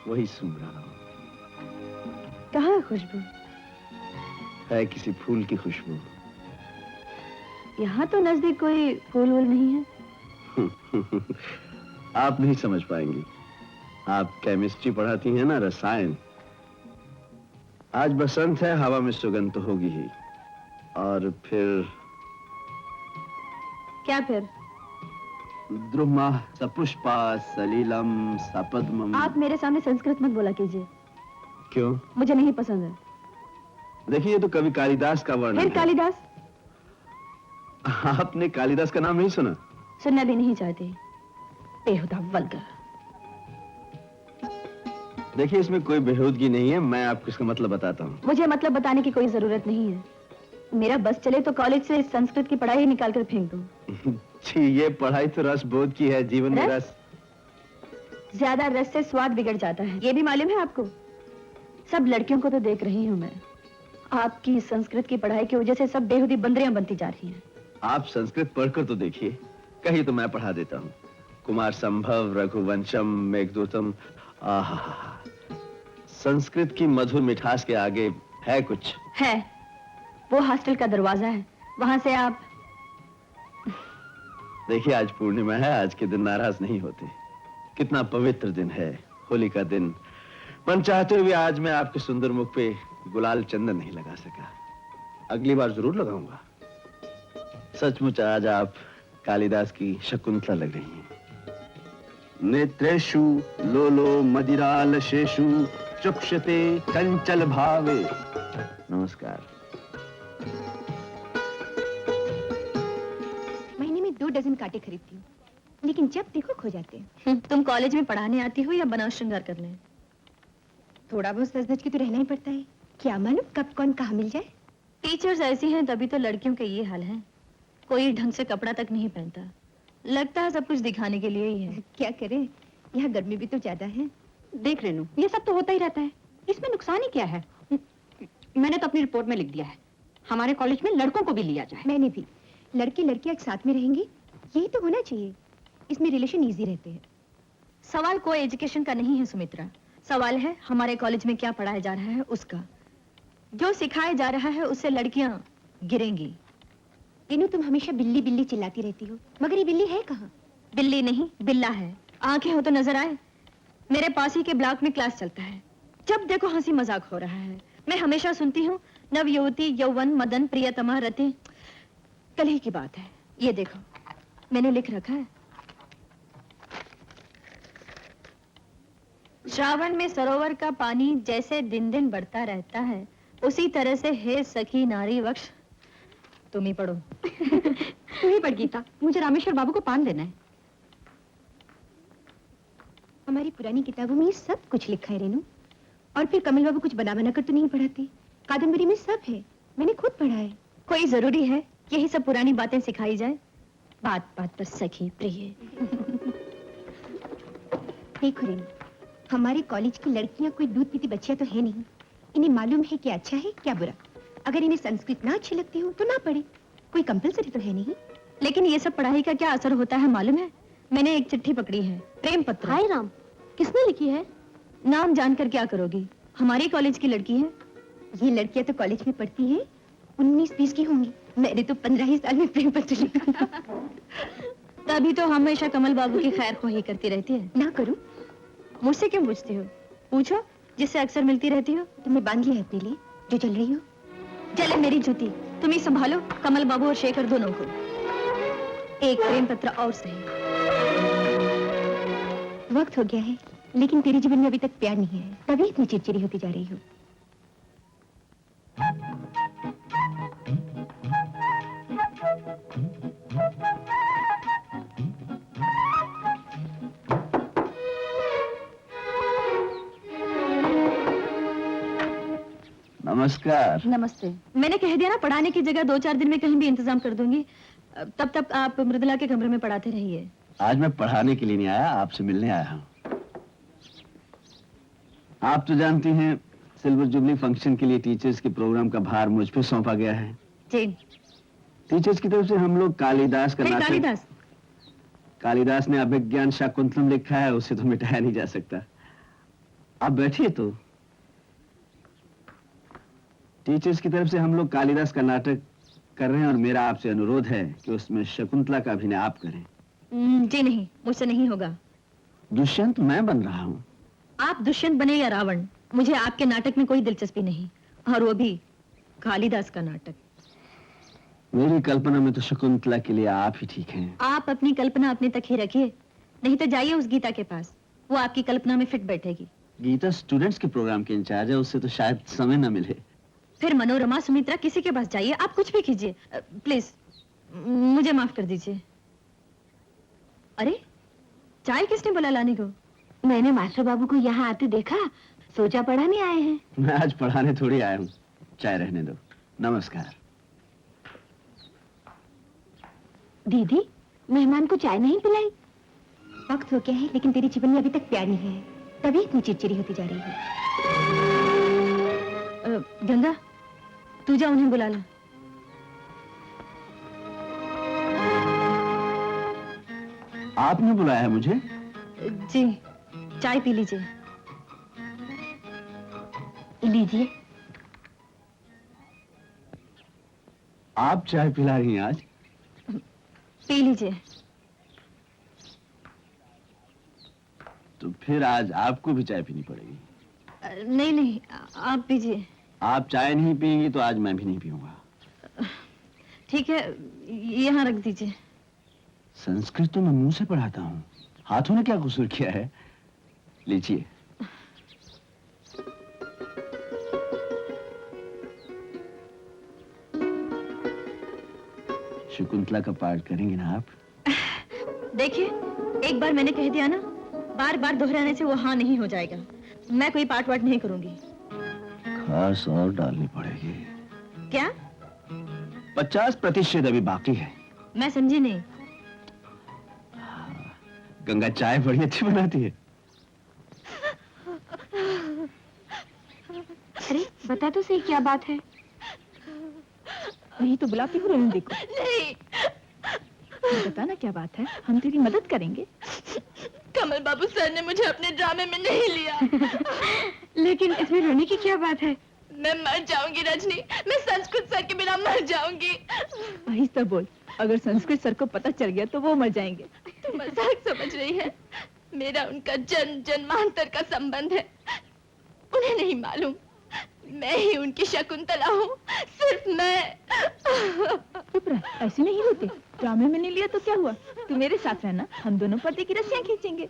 वही सूंघ रहा हूँ। कहाँ है खुशबू? है किसी फूल की खुशबू। यहाँ तो नजदीक कोई फूल वूल नहीं है। आप नहीं समझ पाएंगी, आप केमिस्ट्री पढ़ाती हैं ना, रसायन। आज बसंत है, हवा में सुगंध तो होगी ही। और फिर क्या फिर? द्रुमा सपुष्पा सलीलम सपद्मम। आप मेरे सामने संस्कृत मत बोला कीजिए। क्यों? मुझे नहीं पसंद है। देखिए, ये तो कवि कालिदास का वर्णन फिर है। कालिदास? आपने कालिदास का नाम नहीं सुना? सुनना भी नहीं चाहती। बेहुदा वल्गर। देखिए, इसमें कोई बेहूदगी नहीं है, मैं आपको इसका मतलब बताता हूँ। मुझे मतलब बताने की कोई जरूरत नहीं है। मेरा बस चले तो कॉलेज से संस्कृत की पढ़ाई निकाल कर फेंक दूं। जी, ये पढ़ाई तो रस बोध की है, जीवन में रस। ज्यादा रस से स्वाद बिगड़ जाता है, ये भी मालूम है आपको? सब लड़कियों को तो देख रही हूँ मैं। आपकी संस्कृत की पढ़ाई की वजह से सब बेहुदी बंदरियां बनती जा रही हैं। आप संस्कृत पढ़कर तो देखिए, कहीं तो मैं पढ़ा देता हूँ। कुमार संभव, रघुवंशम, मेघदूतम। आहा, संस्कृत की मधुर मिठास के आगे है कुछ? है, वो हॉस्टल का दरवाजा है, वहां से आप। देखिए, आज पूर्णिमा है, आज के दिन नाराज नहीं होते। कितना पवित्र दिन है, होली का दिन। मन चाहते हुए आज मैं आपके सुंदर मुख पे गुलाल चंदन नहीं लगा सका। अगली बार जरूर लगाऊंगा। सचमुच आज आप कालिदास की शकुंतला लग रही हैं। नेत्रेषु लोलो मदिरालशेषु चुक्षते चंचल भावे। नमस्कार। महीने में 2 डजन कांटे खरीदती हूँ, लेकिन जब देखो खो जाते हैं। तुम कॉलेज में पढ़ाने आती हो या बनाव श्रृंगार करने? थोड़ा बहुत सज धज के तो रहना ही पड़ता है। क्या मालूम कब कौन कहाँ मिल जाए। टीचर्स ऐसी हैं, तभी तो लड़कियों के ये हाल है। कोई ढंग से कपड़ा तक नहीं पहनता, लगता है सब कुछ दिखाने के लिए ही है। क्या करें, यहाँ गर्मी भी तो ज्यादा है। देख रेनू, ये सब तो होता ही रहता है, इसमें नुकसान ही क्या है? मैंने तो अपनी रिपोर्ट में लिख दिया है, हमारे कॉलेज में लड़कों को भी लिया जाए। मैंने भी। लड़के लड़कियां एक साथ में रहेंगी, यही तो होना चाहिए। इसमें रिलेशन इजी रहते हैं। सवाल कोई एजुकेशन का नहीं है सुमित्रा, सवाल है हमारे कॉलेज में क्या पढ़ाया जा रहा है उसका। जो सिखाया जा रहा है उससे लड़कियां गिरेंगी। रेनू, तुम हमेशा बिल्ली बिल्ली चिल्लाती रहती हो, मगर ये बिल्ली है कहाँ? बिल्ली नहीं, बिल्ला है। आंखें हो तो नजर आए। मेरे पास ही के ब्लॉक में क्लास चलता है, जब देखो हंसी मजाक हो रहा है। मैं हमेशा सुनती हूँ नव युवती यौवन मदन प्रियतमा रति। कल ही की बात है, ये देखो मैंने लिख रखा है। श्रावण में सरोवर का पानी जैसे दिन दिन बढ़ता रहता है, उसी तरह से हे सखी नारी वक्ष। तुम ही पढ़ो। तू ही पढ़ गीता, मुझे रामेश्वर बाबू को पान देना है। हमारी पुरानी किताबों में ये सब कुछ लिखा है रेनू। और फिर कमल बाबू कुछ बना बना कर तो नहीं पढ़ाते। कादम्बरी में सब है, मैंने खुद पढ़ा है। कोई जरूरी है यही सब पुरानी बातें सिखाई जाए? बात बात पर सखी प्रिय। देखो रेनू, हमारे कॉलेज की लड़कियां कोई दूध पीती बच्चियां तो है नहीं। इन्हें मालूम है क्या अच्छा है क्या बुरा। अगर इन्हें संस्कृत ना अच्छी लगती हो तो ना पढ़े, कोई कंपलसरी तो है नहीं। लेकिन ये सब पढ़ाई का क्या असर होता है मालूम है? मैंने एक चिट्ठी पकड़ी है, प्रेम पत्र। हाय राम, किसने लिखी है? नाम जानकर क्या करोगी, हमारी कॉलेज की लड़की है। ये लड़कियां तो कॉलेज में पढ़ती हैं, 19-20 की होंगी। मैंने तो 15 ही साल में प्रेम पत्र लिखा। तभी तो हमेशा कमल बाबू की खैर ख्वाही करती रहती है। ना करूं? मुझसे क्यों पूछती हो? पूछो जिससे अक्सर मिलती रहती हो। तुमने बांध लिया है अपने लिए जो जल रही हो। चले मेरी जूती, तुम ही संभालो कमल बाबू और शेखर दोनों को। एक प्रेम पत्र और सही। वक्त हो गया है, लेकिन तेरे जीवन में अभी तक प्यार नहीं है, तभी इतनी चिड़चिड़ी होती जा रही हो। नमस्कार। नमस्ते। मैंने कह दिया ना, पढ़ाने की जगह 2-4 दिन में कहीं भी इंतजाम कर दूंगी। तब तक आप मृदुला के कमरे में पढ़ाते रहिए। आज मैं पढ़ाने के लिए नहीं आया, आपसे मिलने आया हूँ। आप तो जानती हैं, सिल्वर जुबली फंक्शन के लिए टीचर्स के प्रोग्राम का भार मुझ पे सौंपा गया है। जी। टीचर्स की तरफ से हम लोग कालिदास का नहीं, नाटक। कालिदास कालिदास ने अभिज्ञान शाकुंतलम लिखा है, उसे तो मिटाया नहीं जा सकता। आप बैठिए तो। टीचर्स की तरफ से हम लोग कालिदास का नाटक कर रहे हैं और मेरा आपसे अनुरोध है कि उसमें शकुंतला का अभिनय आप करें। जी नहीं, मुझसे नहीं होगा। दुष्यंत मैं बन रहा हूँ। आप दुष्यंत बने या रावण, मुझे आपके नाटक में कोई दिलचस्पी नहीं, और वो भी कालिदास का नाटक। मेरी कल्पना में तो शकुंतला के लिए आप ही ठीक हैं। आप अपनी कल्पना अपने तक ही रखिए, नहीं तो जाइए उस गीता के पास, वो आपकी कल्पना में फिट बैठेगी। गीता स्टूडेंट्स के प्रोग्राम के इंचार्ज है, उससे तो शायद समय न मिले। फिर मनोरमा, सुमित्रा, किसी के पास जाइए, आप कुछ भी कीजिए। प्लीज मुझे माफ कर दीजिए। अरे चाय किसने बोला लाने को? मैंने मास्टर बाबू को यहाँ आते देखा, सोचा पढ़ाने आए हैं। मैं आज पढ़ाने थोड़ी आया हूँ, चाय रहने दो। नमस्कार। दीदी, मेहमान को चाय नहीं पिलाई? वक्त हो गया है, लेकिन तेरी चिपन्नी अभी तक प्यारी है, तभी इतनी चिड़चिड़ी होती जा रही है। गंगा, तू जा उन्हें बुला ला। आपने बुलाया है मुझे? जी, चाय पी लीजिए। लीजिए। आप चाय पिला रही हैं आज? पी लीजिए। तो फिर आज आपको भी चाय पीनी पड़ेगी। नहीं नहीं, आप पीजिए। आप चाय नहीं पिएंगी तो आज मैं भी नहीं पीऊंगा। ठीक है, यहाँ रख दीजिए। संस्कृत तो मैं मुंह से पढ़ाता हूँ, हाथों ने क्या कसूर किया है? लीजिए। शकुंतला का पाठ करेंगे ना आप? देखिए, एक बार मैंने कह दिया ना, बार बार दोहराने से वो हाँ नहीं हो जाएगा। मैं कोई पाठ वाट नहीं करूंगी। खास और डालनी पड़ेगी। क्या? 50% अभी बाकी है। मैं समझी नहीं। गंगा चाय बड़ी अच्छी बनाती है। अरे बता तो सही, क्या बात है? नहीं तो बुलाती हूँ, रोने देखो। नहीं, बता ना क्या बात है, हम तेरी मदद करेंगे। कमल बाबू सर ने मुझे अपने ड्रामे में नहीं लिया। लेकिन इसमें रोने की क्या बात है? मैं मर जाऊंगी रजनी, मैं संस्कृत सर के बिना मर जाऊंगी। आहिस्ता बोल, अगर संस्कृत सर को पता चल गया तो वो मर जाएंगे। तू मजाक समझ रही है? मेरा उनका जन्म जन्मांतर का संबंध है, उन्हें नहीं मालूम। मैं ही उनकी शकुंतला हूँ, सिर्फ मैं। चुप रह, ऐसे नहीं होते। ड्रामे में नहीं लिया तो क्या हुआ? तू मेरे साथ रहना, हम दोनों पर्दे की रस्सियां खींचेंगे।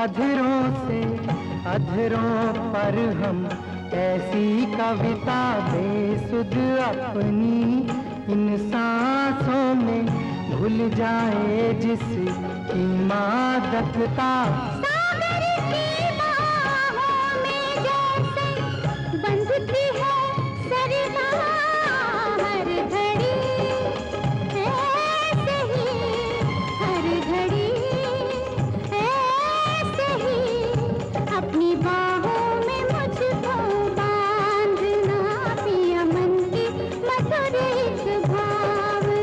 अधरों से अधरों पर हम ऐसी कविता बेसुध अपनी इन सांसों में भूल जाए जिसकी मादकता। सागर की बाहों में जैसे बंधती है सरगा हर घड़ी, ऐसे ही हर घड़ी, ऐसे ही अपनी बाहों में मुझको बांधना, पिया मन की मधुर एक भावना।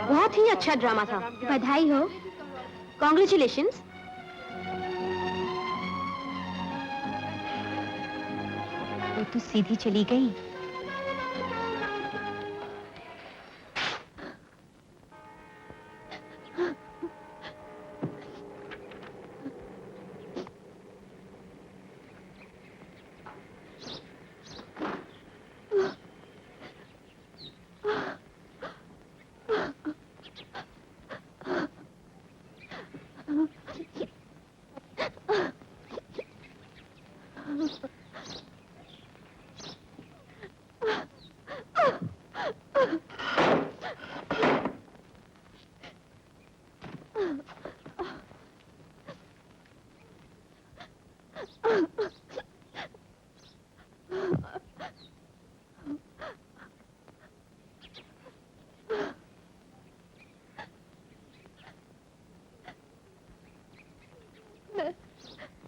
बहुत ही अच्छा ड्रामा था। बधाई हो। कॉन्ग्रेचुलेशंस। वो तो सीधी चली गई।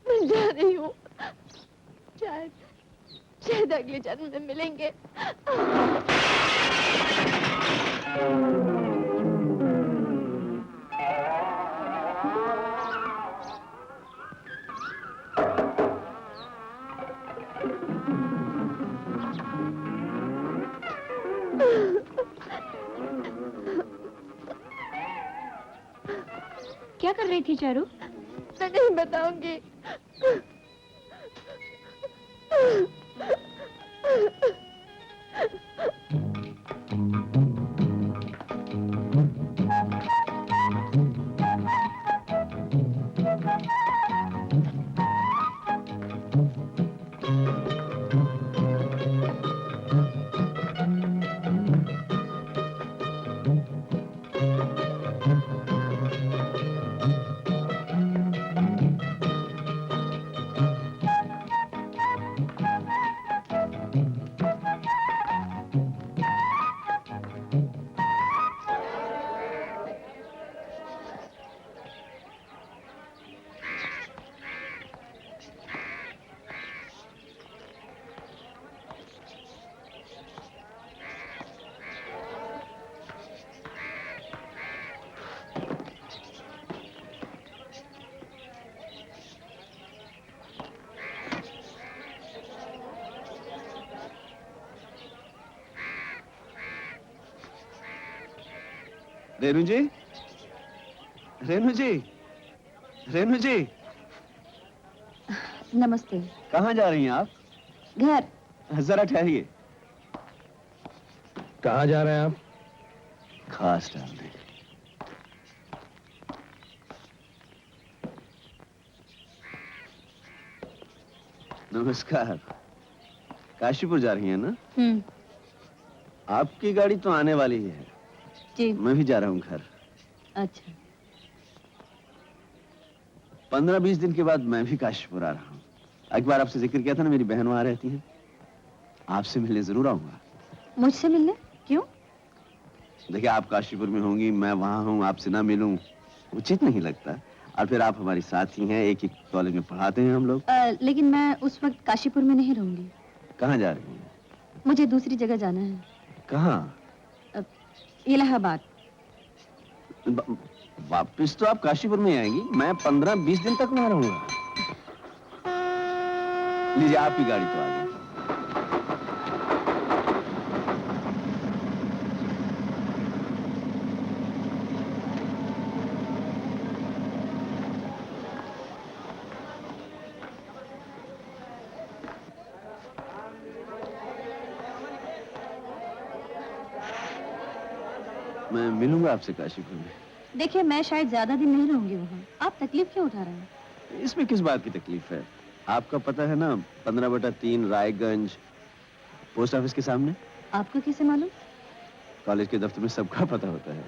मैं जा रही हूँ। शायद अगले जन्म में मिलेंगे। क्या कर रही थी चारू? मैं नहीं बताऊंगी। रेनू जी, रेनू जी, रेनू जी, नमस्ते। कहाँ जा रही हैं आप? घर। जरा ठहरिए। कहाँ जा रहे हैं आप? घास डालने। नमस्कार। काशीपुर जा रही हैं ना? आपकी गाड़ी तो आने वाली है। जी। मैं भी जा रहा हूँ घर। अच्छा। 15-20 दिन के बाद मैं भी काशीपुर आ रहा हूँ। एक बार आपसे जिक्र किया था ना, मेरी बहन वहां रहती है। आपसे मिलने जरूर आऊंगा। मुझसे मिलने? क्यों? देखिए, आप काशीपुर में होंगी, मैं वहां हूँ, आपसे ना मिलूं उचित नहीं लगता। और फिर आप हमारी साथी हैं, एक ही कॉलेज में पढ़ाते हैं हम लोग। लेकिन मैं उस वक्त काशीपुर में नहीं रहूंगी। कहाँ जा रही हैं? मुझे दूसरी जगह जाना है। कहाँ? इलाहाबाद। वापिस तो आप काशीपुर में आएंगी, मैं 15-20 दिन तक वहां रहूंगा। लीजिए, आपकी गाड़ी तो आ गई। मैं मिलूंगा आपसे काशीपुर में। देखिए, मैं शायद ज्यादा दिन नहीं रहूंगी वहाँ। आप तकलीफ क्यों उठा रहे हैं? इसमें किस बात की तकलीफ है? आपका पता है ना, 15/3 रायगंज, पोस्ट ऑफिस के सामने। आपको कैसे मालूम? कॉलेज के दफ्तर में सबका पता होता है।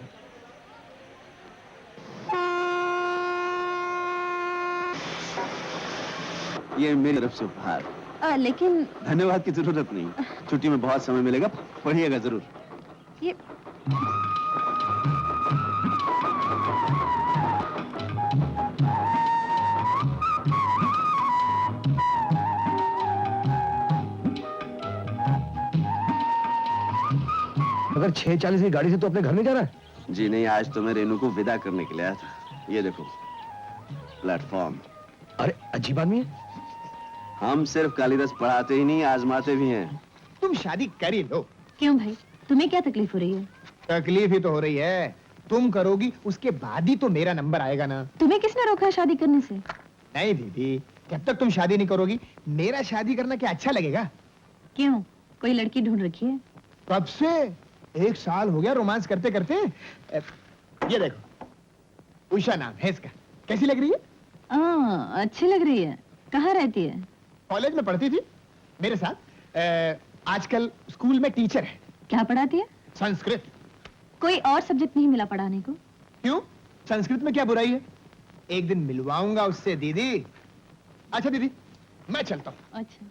ये मेरी तरफ से उपहार। लेकिन धन्यवाद की जरूरत नहीं। छुट्टी में बहुत समय मिलेगा, पढ़िएगा जरूर। ये अगर 6:40 की गाड़ी से तो अपने घर नहीं जा रहा है? जी नहीं, आज तो मैं रेनू को विदा करने के लिए आया था। ये देखो प्लेटफॉर्म। अरे अजीब आदमी है। हम सिर्फ कालिदास पढ़ाते ही नहीं, आजमाते भी हैं। तुम शादी कर ही लो। क्यों भाई, तुम्हें क्या तकलीफ हो रही है? तकलीफ ही तो हो रही है। तुम करोगी उसके बाद ही तो मेरा नंबर आएगा ना। तुम्हें किसने रोका है शादी करने से? नहीं दीदी, जब तक तुम शादी नहीं करोगी मेरा शादी करना क्या अच्छा लगेगा? क्यों, कोई लड़की ढूंढ रखी है? कब से? 1 साल हो गया रोमांस करते करते। ये देखो, उषा नाम है इसका। कैसी लग रही है? अच्छी लग रही है। कहाँ रहती है? कॉलेज में पढ़ती थी मेरे साथ। आजकल स्कूल में टीचर है। क्या पढ़ाती है? संस्कृत। कोई और सब्जेक्ट नहीं मिला पढ़ाने को? क्यों, संस्कृत में क्या बुराई है? एक दिन मिलवाऊंगा उससे दीदी। अच्छा दीदी, मैं चलता हूँ। अच्छा।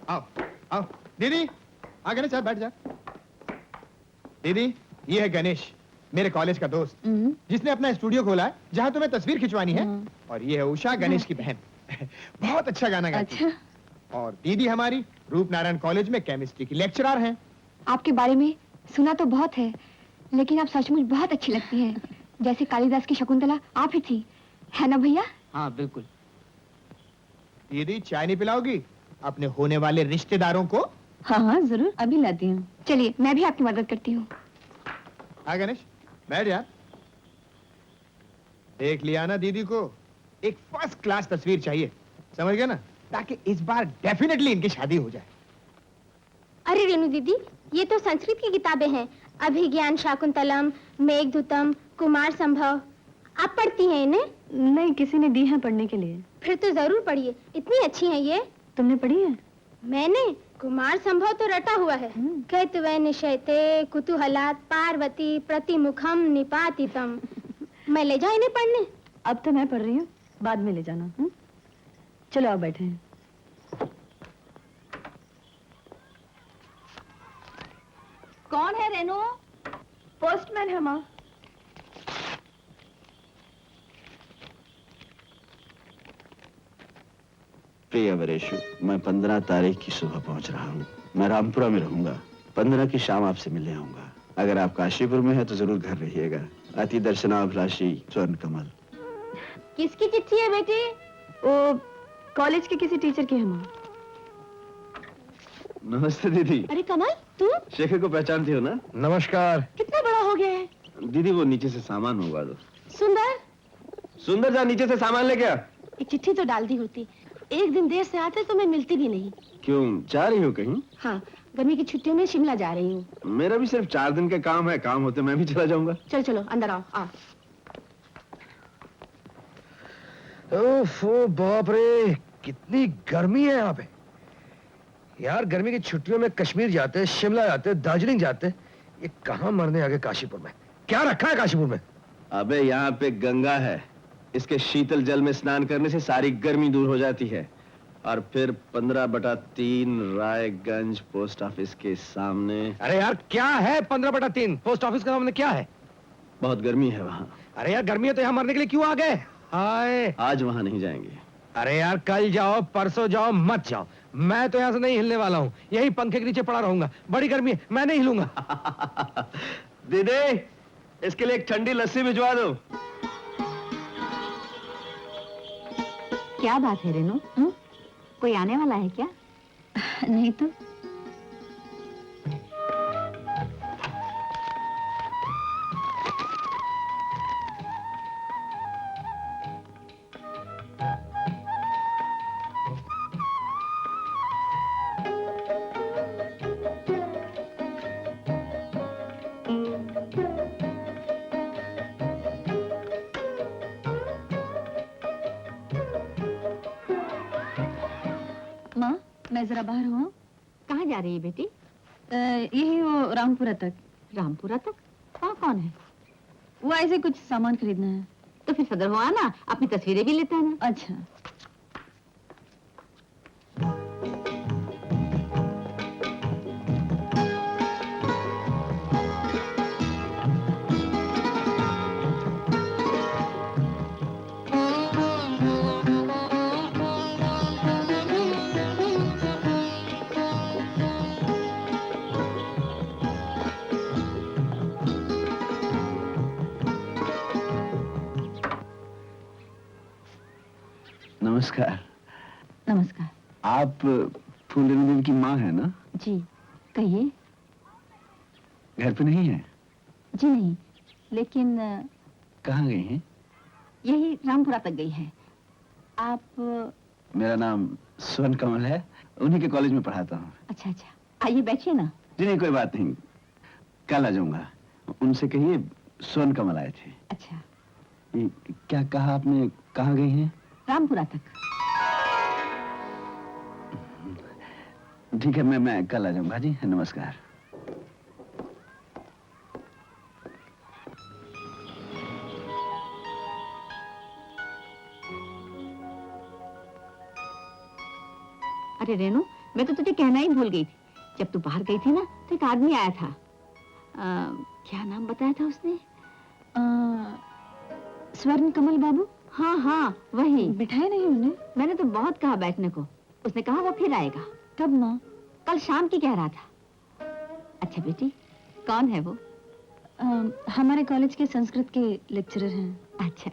आओ आओ दीदी, आ गणेश चाहे बैठ जा। दीदी, ये है गणेश, मेरे कॉलेज का दोस्त, जिसने अपना स्टूडियो खोला है जहाँ तुम्हें तस्वीर खिंचवानी है। और ये है उषा, गणेश की बहन। बहुत अच्छा गाना गाती है। और दीदी हमारी रूपनारायण कॉलेज में केमिस्ट्री की लेक्चरर हैं। आपके बारे में सुना तो बहुत है, लेकिन आप सचमुच बहुत अच्छी लगती हैं। जैसे कालिदास की शकुंतला आप ही थी, है ना भैया? हाँ बिल्कुल। दीदी, चाय नहीं पिलाओगी अपने होने वाले रिश्तेदारों को? हाँ हाँ जरूर, अभी लाती हूँ। चलिए मैं भी आपकी मदद करती हूँ। हाँ गणेश, बैठ यार। देख लिया ना दीदी को, एक फर्स्ट क्लास तस्वीर चाहिए, समझ गए ना, ताकि इस बार डेफिनेटली इनकी शादी हो जाए। अरे रेणु दीदी, ये तो संस्कृत की किताबें हैं। अभिज्ञान शाकुंतलम, मेघदूतम, कुमार संभव। आप पढ़ती हैं इन्हें? नहीं, किसी ने दी है पढ़ने के लिए। फिर तो जरूर पढ़िए, इतनी अच्छी हैं ये। तुमने पढ़ी है? मैंने कुमार संभव तो रटा हुआ है। कैतवे निशयते कुतूहलात पार्वती प्रतिमुखम निपातितम। मैं ले जाऊं इन्हें पढ़ने? अब तो मैं पढ़ रही हूँ, बाद में ले जाना। चलो आप बैठे हैं। कौन है रेनू? पोस्टमैन है माँ। प्रिय वरेशु, मैं 15 तारीख की सुबह पहुंच रहा हूँ। मैं रामपुरा में रहूंगा। 15 की शाम आपसे मिलने आऊंगा। अगर आप काशीपुर में हैं तो जरूर घर रहिएगा। अति दर्शनाभिलाषी स्वर्ण कमल। किसकी चिट्ठी है बेटी? वो कॉलेज के किसी टीचर की है माँ। नमस्ते दीदी। अरे कमल, तू? शेखर को पहचानती हो ना? नमस्कार। कितना बड़ा हो गया है। दीदी वो नीचे से सामान मंगवा दो। सुंदर, सुंदर जा नीचे से सामान लेके आ। एक चिट्ठी तो डाल दी होती। एक दिन देर से आते तो मैं मिलती भी नहीं। क्यों, जा रही हो कहीं? हाँ, गर्मी की छुट्टियों में शिमला जा रही हूँ। मेरा भी सिर्फ 4 दिन का काम है। काम होते मैं भी चला जाऊंगा। चलो चलो अंदर आओ। आओ। ओफो बाप रे, कितनी गर्मी है यहाँ पे। यार गर्मी की छुट्टियों में कश्मीर जाते, शिमला जाते, दार्जिलिंग जाते। ये कहाँ मरने आ गए काशीपुर में। क्या रखा है काशीपुर में? अबे यहाँ पे गंगा है। इसके शीतल जल में स्नान करने से सारी गर्मी दूर हो जाती है। और फिर 15/3 रायगंज पोस्ट ऑफिस के सामने। अरे यार क्या है 15/3 पोस्ट ऑफिस का सामने क्या है? बहुत गर्मी है वहाँ। अरे यार गर्मी है तो यहाँ मरने के लिए क्यों आ गए? हाय। आज वहाँ नहीं जाएंगे। अरे यार कल जाओ, परसों जाओ, मत जाओ। मैं तो यहाँ से नहीं हिलने वाला हूँ। यही पंखे के नीचे पड़ा रहूंगा। बड़ी गर्मी है, मैं नहीं हिलूंगा। दीदी, इसके लिए एक ठंडी लस्सी भिजवा दो। क्या बात है रेनू? कोई आने वाला है क्या? नहीं तो। माँ, मैं जरा बाहर हूँ। कहाँ जा रही है बेटी? यही वो रामपुरा तक। रामपुरा तक? वहाँ कौन है? वो ऐसे कुछ सामान खरीदना है। तो फिर सदर हो आना, अपनी तस्वीरें भी लेते हैं ना। अच्छा। नमस्कार। नमस्कार। आप फूलदेवी देवी की माँ है ना? जी, कहिए। घर पे नहीं है? जी नहीं, लेकिन कहाँ गई हैं? यही रामपुरा तक गई है। आप मेरा नाम स्वर्ण कमल है, उन्हीं के कॉलेज में पढ़ाता हूँ। अच्छा अच्छा, आइए बैठिए ना। जी नहीं, कोई बात नहीं, कल आ जाऊंगा। उनसे कहिए स्वर्ण कमल आए थे। अच्छा। ये क्या कहा आपने, कहाँ गई हैं? रामपुरा तक। ठीक है, मैं कल आ जाऊंगा जी। नमस्कार। अरे रेनू, मैं तो तुझे कहना ही भूल गई थी। जब तू बाहर गई थी ना, तो एक आदमी आया था। क्या नाम बताया था उसने? स्वर्ण कमल बाबू। हाँ हाँ, वही। बिठाया नहीं उन्हें? मैंने तो बहुत कहा बैठने को। उसने कहा वो फिर आएगा। कब माँ? कल शाम की कह रहा था। अच्छा बेटी, कौन है वो? हमारे कॉलेज के संस्कृत के लेक्चरर हैं। अच्छा।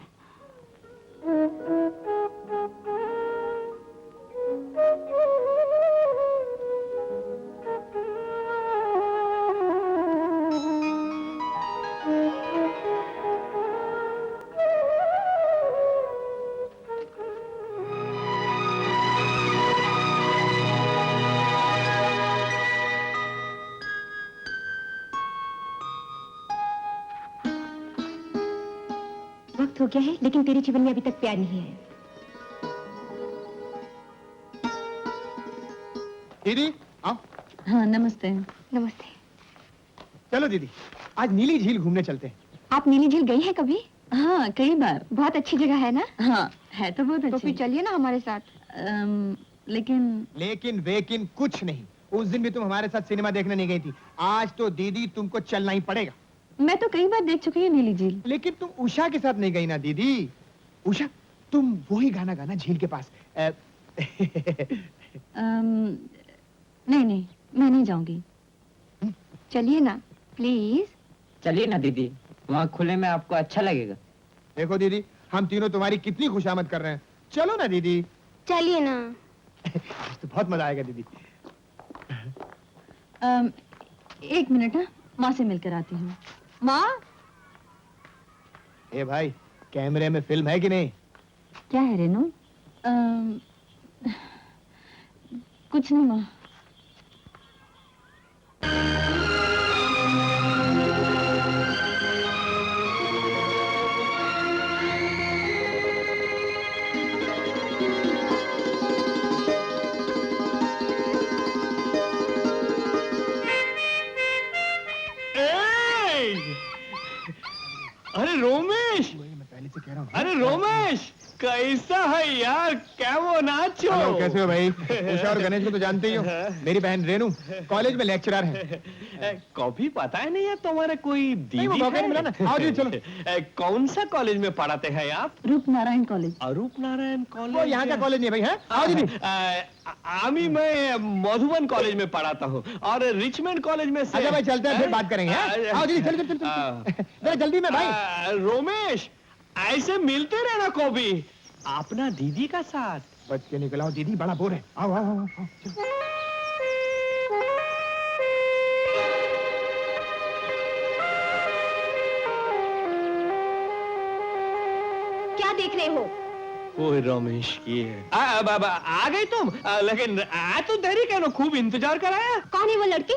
वक्त हो गया है, लेकिन तेरे जीवन में अभी तक प्यार नहीं है। दीदी आओ। हाँ, नमस्ते। नमस्ते। चलो दीदी, आज नीली झील घूमने चलते हैं। आप नीली झील गई हैं कभी? हाँ, कई बार। बहुत अच्छी जगह है ना? हाँ, है तो बहुत अच्छी। तो फिर चलिए ना हमारे साथ। लेकिन वेकिन कुछ नहीं। उस दिन भी तुम हमारे साथ सिनेमा देखने नहीं गई थी। आज तो दीदी तुमको चलना ही पड़ेगा। मैं तो कई बार देख चुकी हूँ नीली झील। लेकिन तुम उषा के साथ नहीं गई ना दीदी। उषा, तुम वही गाना गाना झील के पास। नहीं नहीं, मैं नहीं जाऊंगी। चलिए ना प्लीज। चलिए ना दीदी, वहाँ खुले में आपको अच्छा लगेगा। देखो दीदी, हम तीनों तुम्हारी कितनी खुशामद कर रहे हैं। चलो ना दीदी। चलिए ना। आज तो बहुत मजा आएगा दीदी। एक मिनट, हाँ, माँ से मिलकर आती हूँ। माँ। ए भाई, कैमरे में फिल्म है कि नहीं? क्या है रेनू? कुछ नहीं माँ। अरे रोमेश, मैं पहले से कह रहा हूँ। अरे रोमेश, कैसा है यार? क्या वो नाचो? हेलो, कैसे हो भाई? उषा और गणेश को तो जानते ही हो। मेरी बहन रेनू कॉलेज में लेक्चरर है। कभी पता ही नहीं है तुम्हारे कोई दीदी वो कॉलेज में मिला ना। आओ जी, चलो। कौन सा कॉलेज में पढ़ाते हैं आप? रूप नारायण कॉलेज। अरूप नारायण कॉलेज? वो यहाँ का कॉलेज नहीं भाई है। आओ दीदी। मैं मधुबन कॉलेज में पढ़ाता हूँ और रिचमंड कॉलेज में से। अच्छा भाई, चलते हैं, फिर बात करेंगे। आओ दीदी, चल चल चल। जरा जल्दी में भाई। रोमेश, ऐसे मिलते रहना कभी अपना दीदी का साथ। बच के निकल आओ दीदी, बड़ा बोर है। आओ आओ आओ, आओ चलो। क्या देख रहे हो? ओए रमेश की है। आ गई तुम? लेकिन तो देरी क्या? खूब इंतजार कराया। कौन है वो लड़की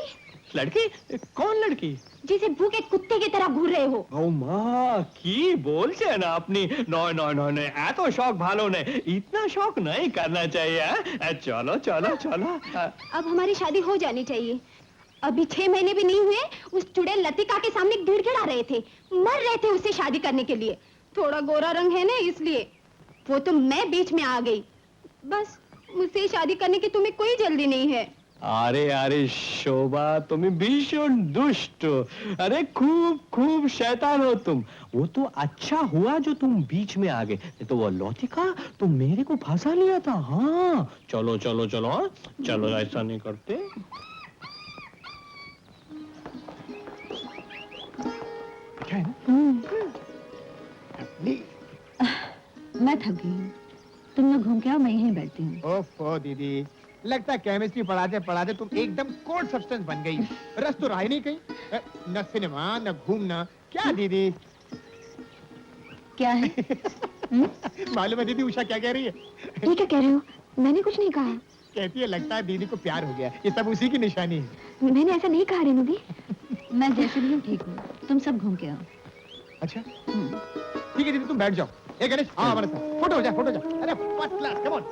लड़की? कौन लड़की? जिसे भूखे कुत्ते की तरह घूर रहे हो? ओ माँ की बोलছে ना अपनी। नॉय नॉय नॉय नॉय, এত शौक भालो ने, इतना शौक नहीं करना चाहिए। चलो चलो चलो। अब हमारी शादी हो जानी चाहिए। अभी 6 महीने भी नहीं हुए, उस चुड़ैल लतिका के सामने गिड़गिड़ा रहे थे, मर रहे थे उससे शादी करने के लिए। थोड़ा गोरा रंग है ना, इसलिए। वो तो मैं बीच में आ गई। बस मुझसे शादी करने की तुम्हें कोई जल्दी नहीं है। अरे अरे शोभा, तुम्हें भीषण दुष्ट। अरे खूब खूब शैतान हो तुम। वो तो अच्छा हुआ जो तुम बीच में आ गए, नहीं तो वो लौतिका तो मेरे को फंसा लिया था। हाँ चलो चलो चलो, हाँ? चलो, ऐसा नहीं करते। मैं थक गई हूँ। तुम लोग घूम के आओ, मैं यहीं बैठती हूँ। ओफो दीदी, लगता है केमिस्ट्री पढ़ाते पढ़ाते तुम एकदम कोल्ड सब्सटेंस बन गई। रस तो रहा ही नहीं कहीं, न सिनेमा न घूमना। क्या दीदी? क्या है? मालूम है दीदी उषा क्या कह रही है? ये क्या कह रहे हो? मैंने कुछ नहीं कहा। कहती है लगता है दीदी को प्यार हो गया, ये सब उसी की निशानी है। मैंने ऐसा नहीं कहा रेणु दी। मैं जैसे भी हूँ ठीक हूँ, तुम सब घूम के आओ। अच्छा ठीक है दीदी, तुम बैठ जाओ। ए गणेश, आओ हमारे साथ, फोटो हो जा, फोटो हो जा। अरे फर्स्ट क्लास, कम ऑन।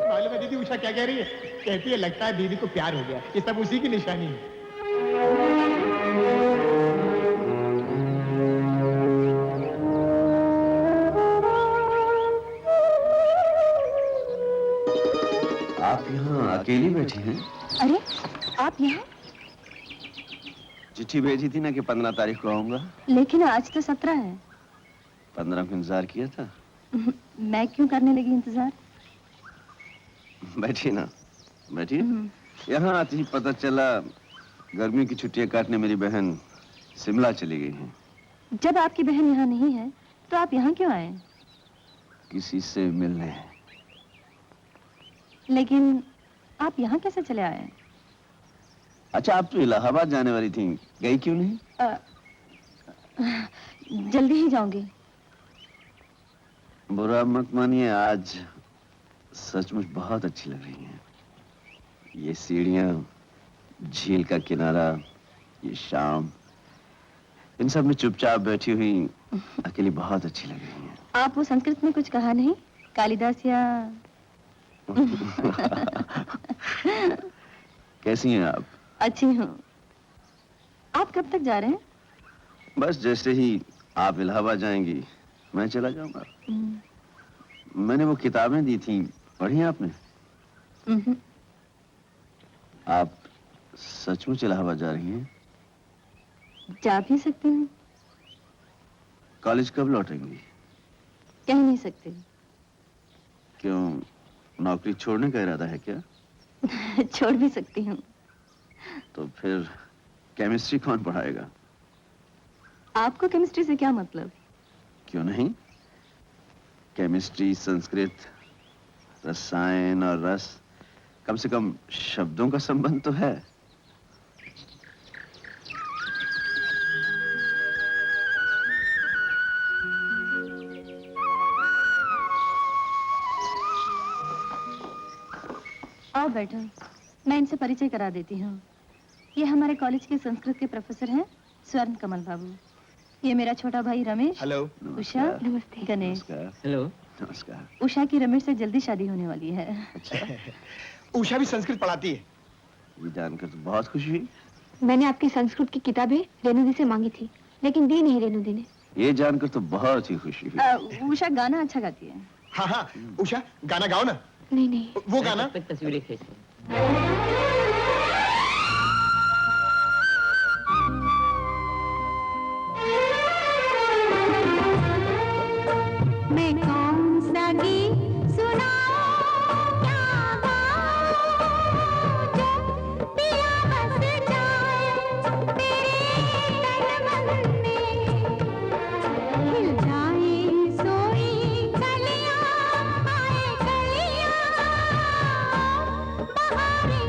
मालूम है दीदी उषा क्या कह रही है? कहती है लगता है दीदी को प्यार हो गया, ये सब उसी की निशानी है। आप यहाँ अकेली बैठी हैं? अरे आप यहाँ? चिट्ठी भेजी थी ना कि 15 तारीख को आऊंगा। लेकिन आज तो 17 है। 15 को इंतजार किया था। मैं क्यों करने लगी इंतजार? बैठिए ना, बैठिए। यहाँ आते ही पता चला गर्मियों की छुट्टियां काटने मेरी बहन शिमला चली गई है। जब आपकी बहन यहाँ नहीं है तो आप यहाँ क्यों आए? किसी से मिलने। लेकिन आप यहाँ कैसे चले आए? अच्छा, आप तो इलाहाबाद जाने वाली थी, गई क्यों नहीं? जल्दी ही जाऊंगी। बुरा मत मानिए, आज सचमुच बहुत अच्छी लग रही हैं। ये सीढ़ियां, झील का किनारा, ये शाम, इन सब में चुपचाप बैठी हुई अकेली बहुत अच्छी लग रही हैं। आप वो संस्कृत में कुछ कहा नहीं? कालिदास या कैसी हैं आप? अच्छी हूँ। आप कब तक जा रहे हैं? बस जैसे ही आप इलाहाबाद जाएंगी मैं चला जाऊंगा। मैंने वो किताबें दी थी, पढ़ी आपने? आप सचमुच इलाहाबाद जा रही हैं? जा भी सकती हूँ। कॉलेज कब लौटेंगी? कह नहीं सकते। क्यों, नौकरी छोड़ने का इरादा है क्या? छोड़ भी सकती हूँ। तो फिर केमिस्ट्री कौन पढ़ाएगा? आपको केमिस्ट्री से क्या मतलब? क्यों नहीं, केमिस्ट्री, संस्कृत, रसायन और रस, कम से कम शब्दों का संबंध तो है। आओ बैठो, मैं इनसे परिचय करा देती हूँ। ये हमारे कॉलेज के संस्कृत के प्रोफेसर हैं, स्वर्ण कमल बाबू। ये मेरा छोटा भाई रमेश। हेलो। उषा। नमस्ते। गणेश। हेलो। नमस्कार। उषा की रमेश से जल्दी शादी होने वाली है। अच्छा, उषा भी संस्कृत पढ़ाती है। ये जानकर तो बहुत खुशी हुई। मैंने आपकी संस्कृत की किताबें रेणु दी से मांगी थी, लेकिन दी नहीं रेणु दी ने। ये जानकर तो बहुत ही खुशी हुई। उषा गाना अच्छा गाती है। हाँ हाँ, उषा गाना गाओ ना। नहीं नहीं, वो गाना। तस्वीरें खींचते। मैं कौन सा गीत सुनाऊं, क्या गाऊं, जो पिया बस जाए तेरे तन मन में, खिल जाए सोई कलियां, आए कलियां, बहारें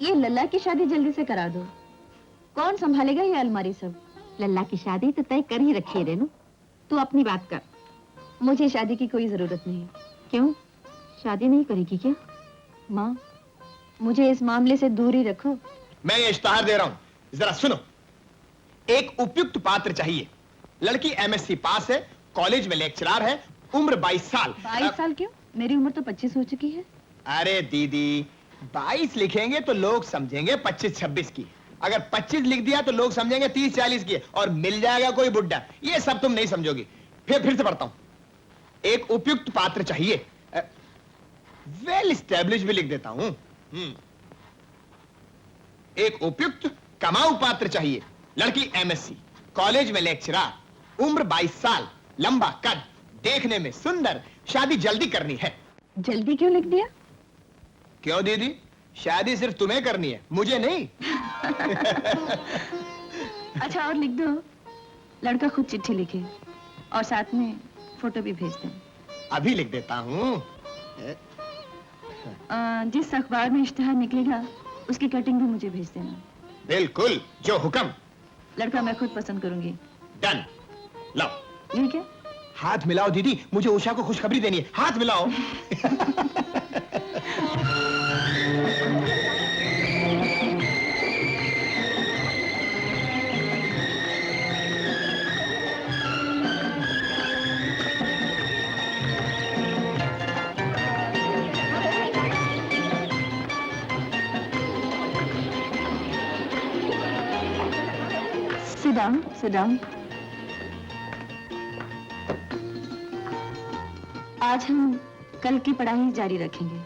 ये लल्ला की शादी जल्दी से करा दो। कौन संभालेगा ये अलमारी सब? लल्ला की शादी तो तय कर ही रखी है रेनू, तू अपनी बात कर। मुझे शादी की कोई जरूरत नहीं। क्यों, शादी नहीं करेगी क्या? माँ, मुझे इस मामले से दूर ही रखो। मैं ये इश्तहार दे रहा हूं, जरा सुनो। एक उपयुक्त पात्र चाहिए। लड़की एमएससी पास है, कॉलेज में लेक्चरर है, उम्र 22 साल। 22 साल क्यों? मेरी उम्र तो 25 हो चुकी है। अरे दीदी, 22 लिखेंगे तो लोग समझेंगे 25-26 की। अगर 25 लिख दिया तो लोग समझेंगे 30-40 की, और मिल जाएगा कोई बुड्ढा। ये सब तुम नहीं समझोगी। फिर से पढ़ता हूं। एक उपयुक्त पात्र चाहिए। वेल स्टैब्लिश भी लिख देता हूं। एक उपयुक्त कमाऊ पात्र चाहिए। लड़की एमएससी, कॉलेज में लेक्चरर, उम्र 22 साल, लंबा कद, देखने में सुंदर, शादी जल्दी करनी है। जल्दी क्यों लिख दिया? क्यों दीदी, शादी सिर्फ तुम्हें करनी है, मुझे नहीं। अच्छा, और लिख दो, लड़का खुद चिट्ठी लिखे और साथ में फोटो भी भेज दें। अभी लिख देता हूं। जिस अखबार में इश्तिहार निकलेगा उसकी कटिंग भी मुझे भेज देना। बिल्कुल, जो हुक्म। लड़का मैं खुद पसंद करूंगी। डन। लाओ। ये क्या? हाथ मिलाओ दीदी, मुझे उषा को खुशखबरी देनी है। हाथ मिलाओ। Sit down. आज हम कल की पढ़ाई जारी रखेंगे।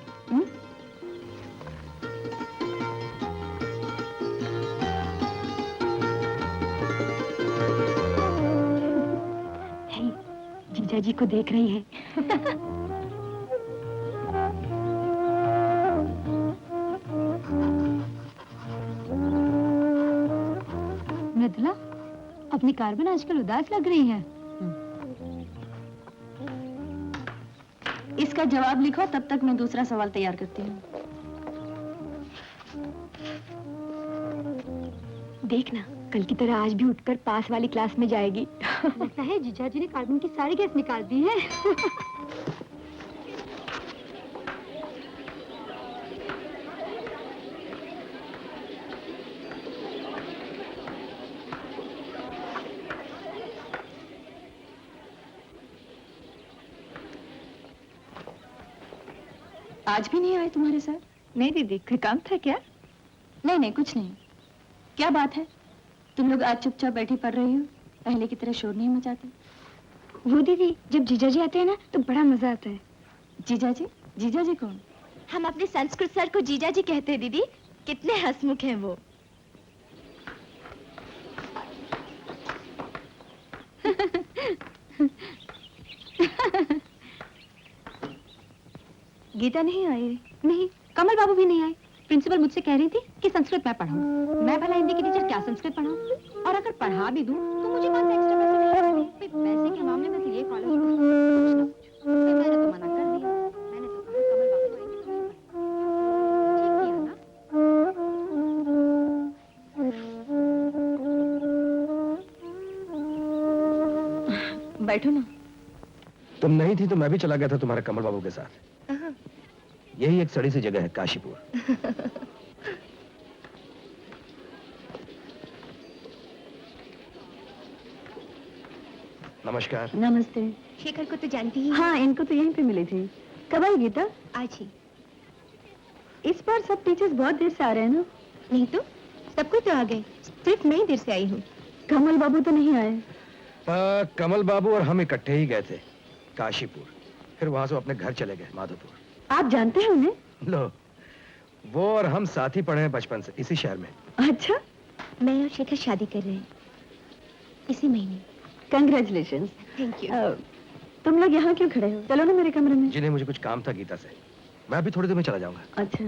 जीजा जी को देख रही है। मृदुला, अपनी कार्बन आजकल उदास लग रही है। इसका जवाब लिखो, तब तक मैं दूसरा सवाल तैयार करती हूँ। देखना, कल की तरह आज भी उठकर पास वाली क्लास में जाएगी। लगता है जीजा जी ने कार्बन की सारी गैस निकाल दी है। आज भी नहीं आए तुम्हारे सर? नहीं दीदी, कोई काम था क्या? नहीं, कुछ नहीं। क्या बात है, तुम लोग आज चुपचाप बैठी पढ़ रही हो, पहले की तरह शोर नहीं मचाती? वो दीदी, जब जीजा जी आते हैं ना तो बड़ा मजा आता है। जीजा जी? जीजा जी कौन? हम अपने संस्कृत सर को जीजा जी कहते हैं दीदी, कितने हंसमुख हैं वो। गीता नहीं आई? नहीं, कमल बाबू भी नहीं आए। प्रिंसिपल मुझसे कह रही थी कि संस्कृत मैं पढ़ाऊं। मैं भला हिंदी की टीचर क्या संस्कृत पढ़ाऊं? और अगर पढ़ा भी दूं तो मुझे कौन सा एक्स्ट्रा पैसे मिलेंगे? पैसे के मामले में तो ये कॉलेज कुछ ना पूछो। मैंने तो मना कर दिया। मैंने तो कहा कमल बाबू आएंगे तो मैं पढ़ाऊंगी। ठीक किया ना? बैठो ना। तुम नहीं थी तो मैं भी चला गया था तुम्हारे कमल बाबू के साथ। यही एक सड़ी सी जगह है, काशीपुर। नमस्कार। नमस्ते। शेखर को तो जानती ही। हाँ, इनको तो यहीं पे मिली थी। कब आई गीता? आज ही। इस बार सब टीचर्स बहुत देर से आ रहे हैं ना? नहीं तो सब कोई तो आ गए, सिर्फ मैं ही देर से आई हूँ। कमल बाबू तो नहीं आए? कमल बाबू और हम इकट्ठे ही गए थे काशीपुर, फिर वहां से अपने घर चले गए माधोपुर। आप जानते हैं उन्हें? लो, वो और हम साथ ही पढ़े हैं बचपन से इसी शहर में। अच्छा, मैं और शेखर शादी कर रहे हैं इसी महीने। कंग्रेचुलेशंस। Thank you. तुम लोग यहाँ क्यों खड़े हो? चलो ना मेरे कमरे में। जिन्हें मुझे कुछ काम था गीता से, मैं अभी थोड़ी देर में चला जाऊंगा। अच्छा,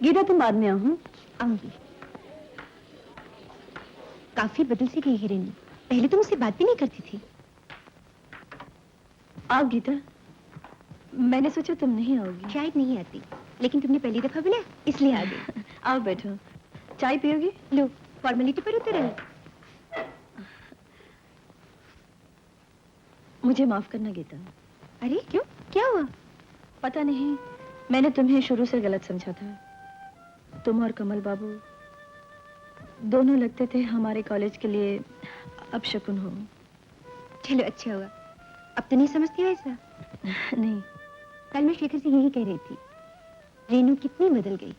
गीता तुम बाद में आओ। आऊंगी। काफी बदल सी गई है रेनू, पहले तो मुझसे बात भी नहीं करती थी। आओ गीता, मैंने सोचा तुम नहीं आओगी। शायद नहीं आती, लेकिन तुमने पहली दफा बुलाया इसलिए आ गई। आओ बैठो। चाय पियोगी? लो, फॉर्मेलिटी पर उतर रहे। मुझे माफ करना गीता। अरे क्यों, क्या हुआ? पता नहीं, मैंने तुम्हें शुरू से गलत समझा था। तुम और कमल बाबू दोनों लगते थे हमारे कॉलेज के लिए अपशकुन हो। चलो अच्छा हुआ। अब तो नहीं समझती हो ऐसा? नहीं, कल मैं शेखर से यही कह रही थी, रेनू कितनी बदल गई।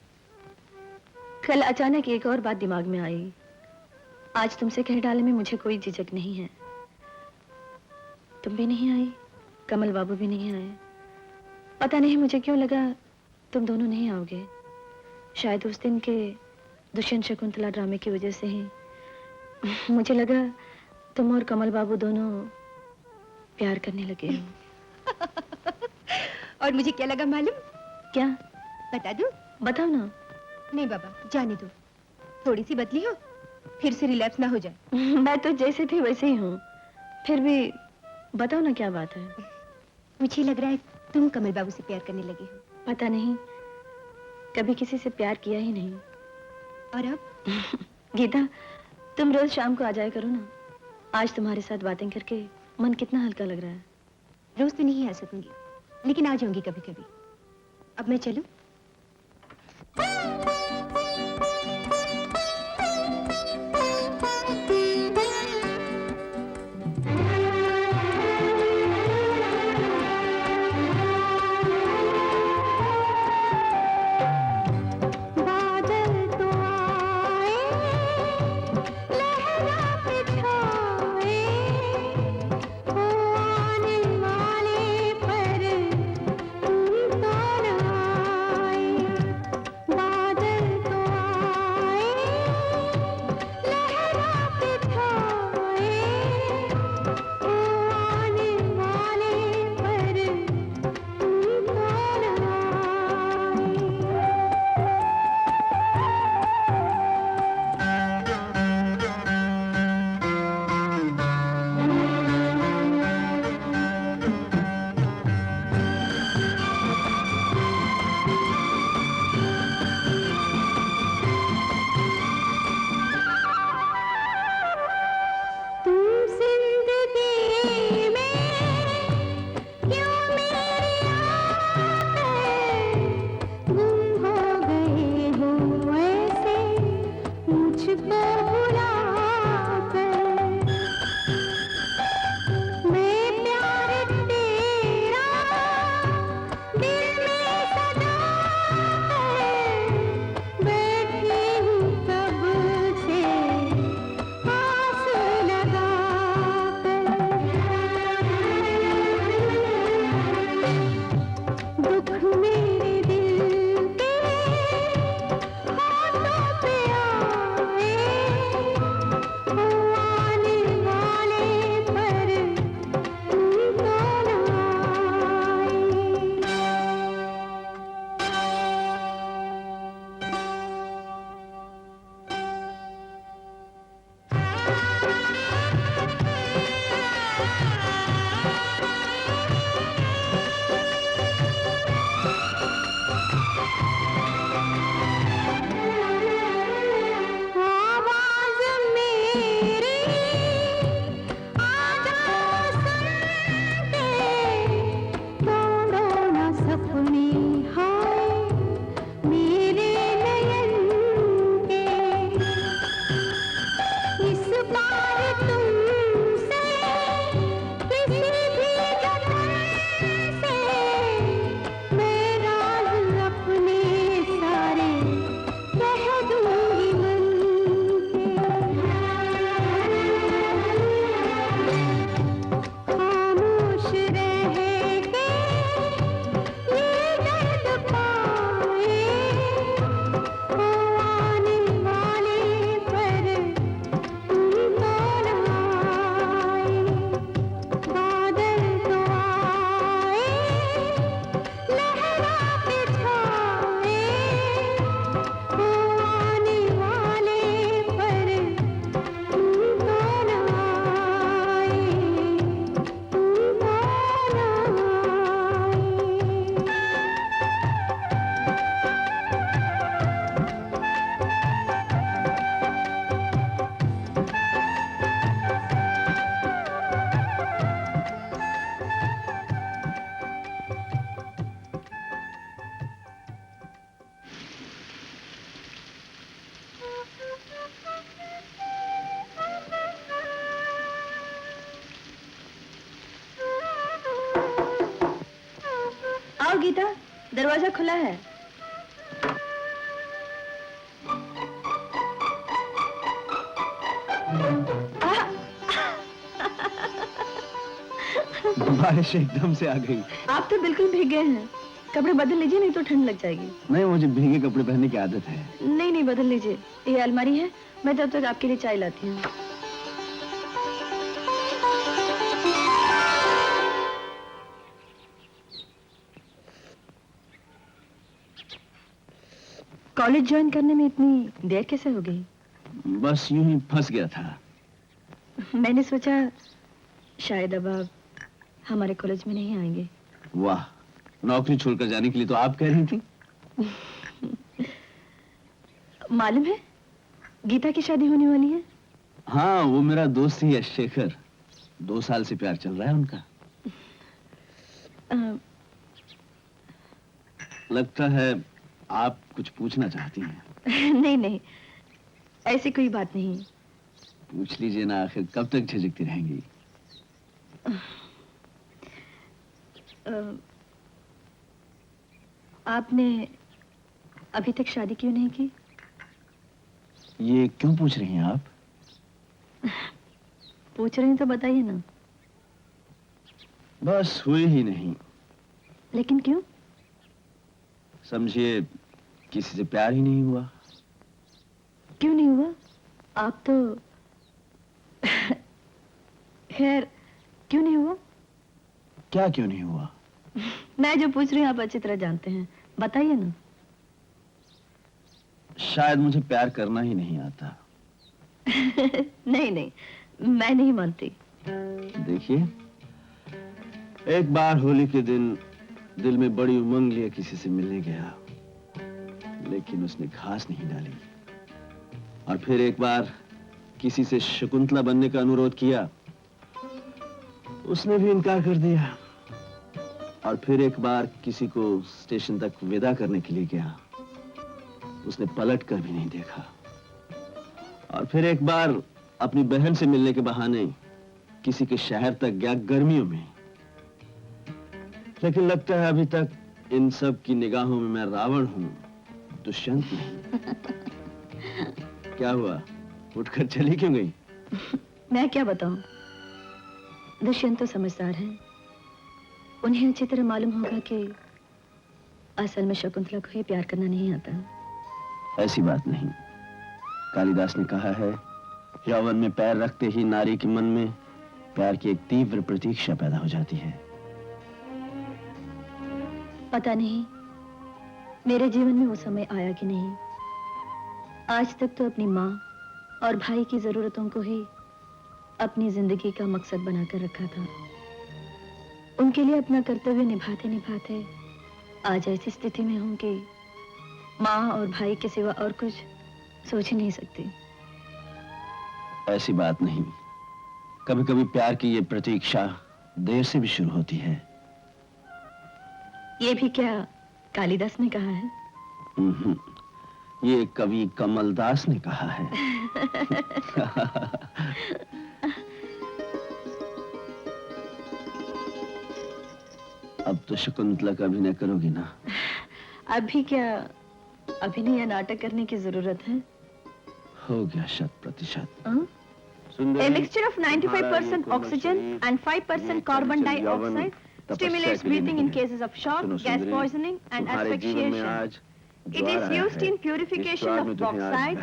कल अचानक एक और बात दिमाग में आई। आज तुमसे कह डालने में मुझे कोई झिझक नहीं है। तुम भी नहीं आई, कमल बाबू भी नहीं आए। पता नहीं मुझे क्यों लगा तुम दोनों नहीं आओगे। शायद उस दिन के दुष्यंत शकुंतला ड्रामे की वजह से ही मुझे लगा तुम और कमल बाबू दोनों प्यार करने लगे हो। और मुझे क्या लगा मालूम? क्या? बता दूं? बताओ ना। नहीं बाबा, जाने दो। थोड़ी सी बदली हो, फिर से रिलैप्स ना हो जाए। मैं तो जैसे थी वैसे ही हूँ। फिर भी बताओ ना क्या बात है। मुझे लग रहा है तुम कमल बाबू से प्यार करने लगे हो। पता नहीं, कभी किसी से प्यार किया ही नहीं। और अब? गीता, तुम रोज शाम को आ जाया करो ना। आज तुम्हारे साथ बातें करके मन कितना हल्का लग रहा है। रोज तो नहीं आ सकूंगी, लेकिन आ जाऊंगी कभी कभी। अब मैं चलूं? आओ गीता, दरवाजा खुला है। बारिश एकदम से आ गई। आप तो बिल्कुल भीग गए हैं। कपड़े बदल लीजिए, नहीं तो ठंड लग जाएगी। नहीं, मुझे भीगे कपड़े पहनने की आदत है। नहीं नहीं, बदल लीजिए। ये अलमारी है, मैं तब तक आपके लिए चाय लाती हूँ। कॉलेज ज्वाइन करने में इतनी देर कैसे हो गई? बस यूं ही फंस गया था। मैंने सोचा शायद अब आप हमारे कॉलेज में नहीं आएंगे। वाह, नौकरी छोड़कर जाने के लिए तो आप कह रही थी। मालूम है गीता की शादी होने वाली है? हाँ, वो मेरा दोस्त ही है शेखर। 2 साल से प्यार चल रहा है उनका। लगता है आप कुछ पूछना चाहती हैं। नहीं नहीं, ऐसी कोई बात नहीं। पूछ लीजिए ना, आखिर कब तक झिझकती रहेंगी? आपने अभी तक शादी क्यों नहीं की? ये क्यों पूछ रही हैं आप? पूछ रही हैं तो बताइए ना। बस हुई ही नहीं। लेकिन क्यों? समझिए, किसी से प्यार ही नहीं हुआ। क्यों नहीं हुआ? आप तो खैर, क्यों नहीं हुआ? क्या क्यों नहीं हुआ? मैं जो पूछ रही हूँ आप अच्छी तरह जानते हैं, बताइए ना। शायद मुझे प्यार करना ही नहीं आता। नहीं नहीं, मैं नहीं मानती। देखिए, एक बार होली के दिन दिल में बड़ी उमंग लिए किसी से मिलने गया, लेकिन उसने घास नहीं डाली। और फिर एक बार किसी से शकुंतला बनने का अनुरोध किया, उसने भी इनकार कर दिया। और फिर एक बार किसी को स्टेशन तक विदा करने के लिए गया, उसने पलट कर भी नहीं देखा। और फिर एक बार अपनी बहन से मिलने के बहाने किसी के शहर तक गया गर्मियों में, लेकिन लगता है अभी तक इन सब की निगाहों में मैं रावण हूं, दुष्यंत नहीं। क्या हुआ, उठकर चली क्यों गई? मैं क्या बताऊं, दुष्यंत तो समझदार हैं। उन्हें अच्छी तरह मालूम होगा कि असल में शकुंतला को ही प्यार करना नहीं आता। ऐसी बात नहीं। कालिदास ने कहा है, यौवन में पैर रखते ही नारी के मन में प्यार की एक तीव्र प्रतीक्षा पैदा हो जाती है। पता नहीं मेरे जीवन में वो समय आया कि नहीं। आज तक तो अपनी माँ और भाई की जरूरतों को ही अपनी जिंदगी का मकसद बनाकर रखा था। उनके लिए अपना कर्तव्य निभाते निभाते आज ऐसी स्थिति में हूं कि माँ और भाई के सिवा और कुछ सोच ही नहीं सकती। ऐसी बात नहीं, कभी कभी प्यार की ये प्रतीक्षा देर से भी शुरू होती है। ये भी क्या कालिदास ने कहा है? ये कवि कमलदास ने कहा है। अब तो शकुंतला का अभिनय करोगी ना? अभी क्या अभिनय या नाटक करने की जरूरत है? हो गया 100%। A mixture of 95% oxygen and 5% carbon dioxide stimulates breathing in cases of shock, gas poisoning and asphyxiation. It is used in purification of bauxite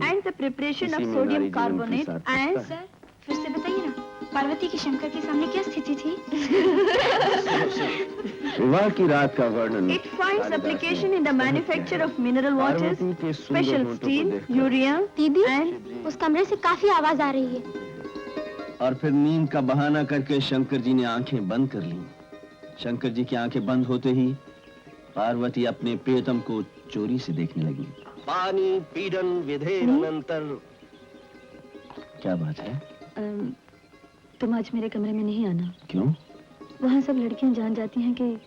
and the preparation of sodium carbonate and... sir, फिर से बताइए ना, पार्वती की शंकर के सामने क्या स्थिति थी? विवाह की रात का वर्णन। It finds application in the manufacture of mineral waters, special steel, urea and... उस कमरे से काफी आवाज आ रही है। और फिर नींद का बहाना करके शंकर जी ने आंखें बंद कर लीं। शंकर जी की आंखें बंद होते ही पार्वती अपने प्रियतम को चोरी से देखने लगी। पानी पीड़न विधेय अनंतर। क्या बात है? तुम आज मेरे कमरे में नहीं आना। क्यों? वहाँ सब लड़कियां जान जाती हैं कि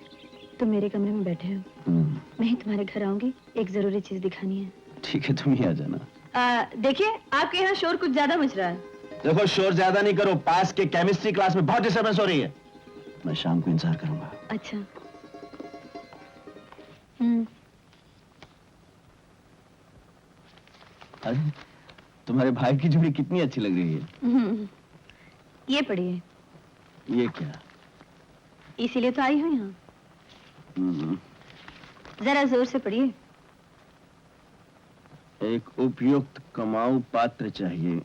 तुम मेरे कमरे में बैठे हो। मैं ही तुम्हारे घर आऊंगी, एक जरूरी चीज दिखानी है। ठीक है, तुम ही आ जाना। देखिए, आपके यहाँ शोर कुछ ज्यादा मच रहा है। देखो, शोर ज्यादा नहीं करो, पास के केमिस्ट्री क्लास में बहुत डिस्टर्बेंस हो रही है। मैं शाम को इंतजार करूंगा। अच्छा। अरे तुम्हारे भाई की जोड़ी कितनी अच्छी लग रही है। ये पढ़िए, ये क्या? इसीलिए तो आई हूँ यहाँ। जरा जोर से पढ़िए। एक उपयुक्त कमाऊ पात्र चाहिए।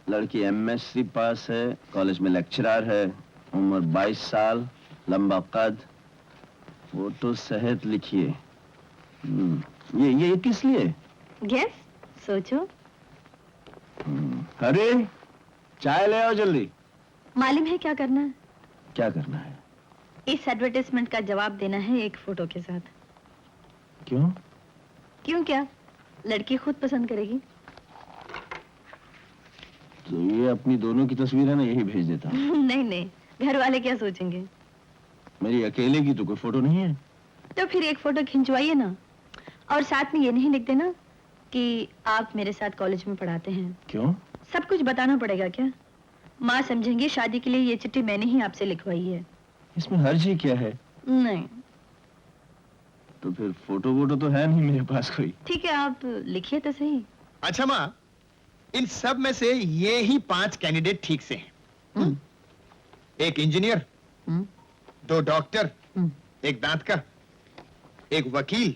लड़की एमएससी पास है, कॉलेज में लेक्चरर है, उम्र 22 साल, लंबा कद, फोटो सहित लिखिए। ये किस लिए? गेस, सोचो। अरे चाय ले आओ जल्दी। मालूम है क्या करना है? क्या करना है? इस एडवर्टाइजमेंट का जवाब देना है एक फोटो के साथ। क्यों? क्यों क्या? लड़की खुद पसंद करेगी। तो ये अपनी दोनों की तस्वीर है ना, यही भेज देता हूँ। नहीं नहीं, घर वाले क्या सोचेंगे? मेरी अकेले की तो कोई फोटो नहीं है। तो फिर एक फोटो खिंचवाइए ना, और साथ में ये नहीं लिख देना कि आप मेरे साथ कॉलेज में पढ़ाते हैं। क्यों? सब कुछ बताना पड़ेगा क्या? माँ समझेंगी शादी के लिए ये चिट्ठी मैंने ही आपसे लिखवाई है। इसमें हर्ज ही क्या है? नहीं। तो फिर फोटो वोटो तो है नहीं मेरे पास कोई। ठीक है, आप लिखिए तो सही। अच्छा माँ, इन सब में से ये ही 5 कैंडिडेट ठीक से हैं। एक इंजीनियर, 2 डॉक्टर, एक दांत का, एक वकील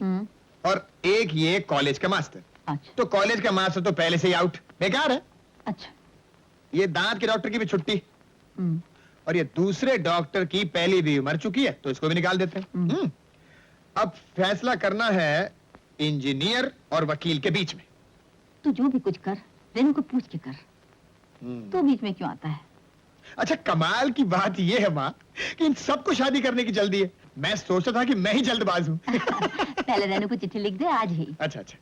और एक ये कॉलेज का मास्टर। अच्छा। तो कॉलेज का मास्टर तो पहले से ही आउट, बेकार है। अच्छा। ये दांत के डॉक्टर की भी छुट्टी, और ये दूसरे डॉक्टर की पहली भी मर चुकी है, तो इसको भी निकाल देते हैं। अब फैसला करना है इंजीनियर और वकील के बीच में। तू जो भी कुछ कर, रेनू को पूछ के कर। तो बीच में क्यों आता है? अच्छा, कमाल की बात यह है माँ कि इन सबको शादी करने की जल्दी है। मैं सोचता था कि मैं ही जल्दबाज हूँ। पहले रेनू को चिट्ठी लिख दे आज ही। अच्छा अच्छा।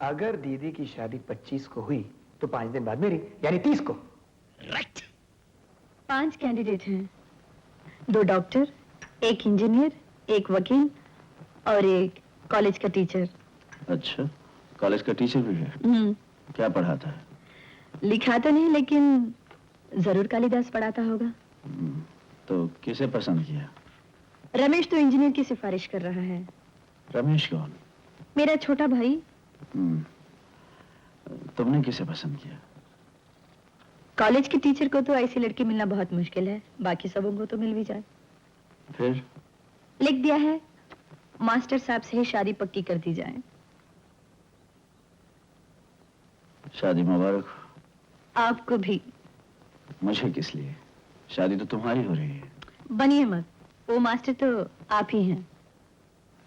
अगर दीदी की शादी 25 को हुई तो 5 दिन बाद मेरी, यानी 30 को। राइट। 5 कैंडिडेट हैं, 2 डॉक्टर, एक इंजीनियर, एक वकील और एक कॉलेज का टीचर। अच्छा, कॉलेज का टीचर भी है? क्या पढ़ाता है? लिखा तो नहीं, लेकिन जरूर कालिदास पढ़ाता होगा। तो किसे पसंद किया? रमेश तो इंजीनियर की सिफारिश कर रहा है। रमेश कौन? मेरा छोटा भाई। तुमने किसे पसंद किया? कॉलेज के टीचर को तो ऐसी लड़की मिलना बहुत मुश्किल है, बाकी सबों को तो मिल भी जाए। फिर? लिख दिया है मास्टर साहब से ही शादी पक्की कर दी जाए। शादी मुबारक हो। आपको भी। मुझे किस लिए? शादी तो तुम्हारी हो रही है। बनिए मत, वो मास्टर तो आप ही हैं।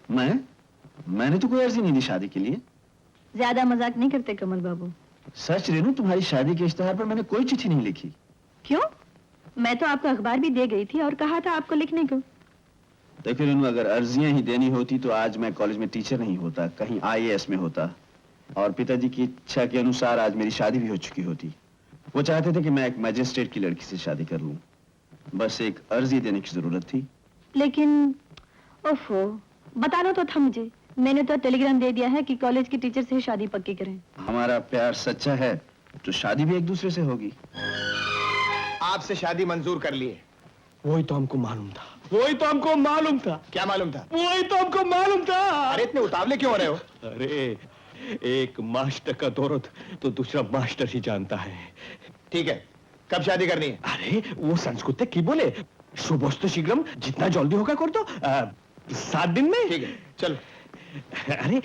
मैंने तो कोई अर्जी नहीं दी शादी के लिए। ज्यादा मजाक नहीं करते कमल बाबू। सच रेनू, तुम्हारी शादी के इश्तेहार पर मैंने कोई चिट्ठी नहीं लिखी। क्यों? मैं तो आपको अखबार भी दे गई थी और कहा था आपको लिखने को। देखो रेनू, अगर अर्जियां ही देनी होती तो आज मैं कॉलेज में टीचर नहीं होता, कहीं IAS में होता, और पिताजी की इच्छा के अनुसार आज मेरी शादी भी हो चुकी होती। वो चाहते थे कि मैं एक मैजिस्ट्रेट की लड़की से शादी कर लूं। बस एक अर्जी देने की जरूरत थी। लेकिन ओफो, बताना तो था मुझे। मैंने तो टेलीग्राम दे दिया है कि कॉलेज के टीचर से शादी पक्की करें। हमारा प्यार सच्चा है तो शादी भी एक दूसरे से होगी। आपसे शादी मंजूर कर ली है। वही तो हमको मालूम था, वही तो हमको मालूम था। क्या मालूम था? वही तो हमको मालूम था। अरे इतने उतावले क्यों हो रहे हो? अरे एक मास्टर का दौरत तो दूसरा मास्टर ही जानता है। ठीक है, कब शादी करनी है? अरे वो संस्कृत की बोले, शुभोस्तु शीघ्रम, जितना जल्दी होगा कर दो। 7 दिन में। ठीक है, चलो। अरे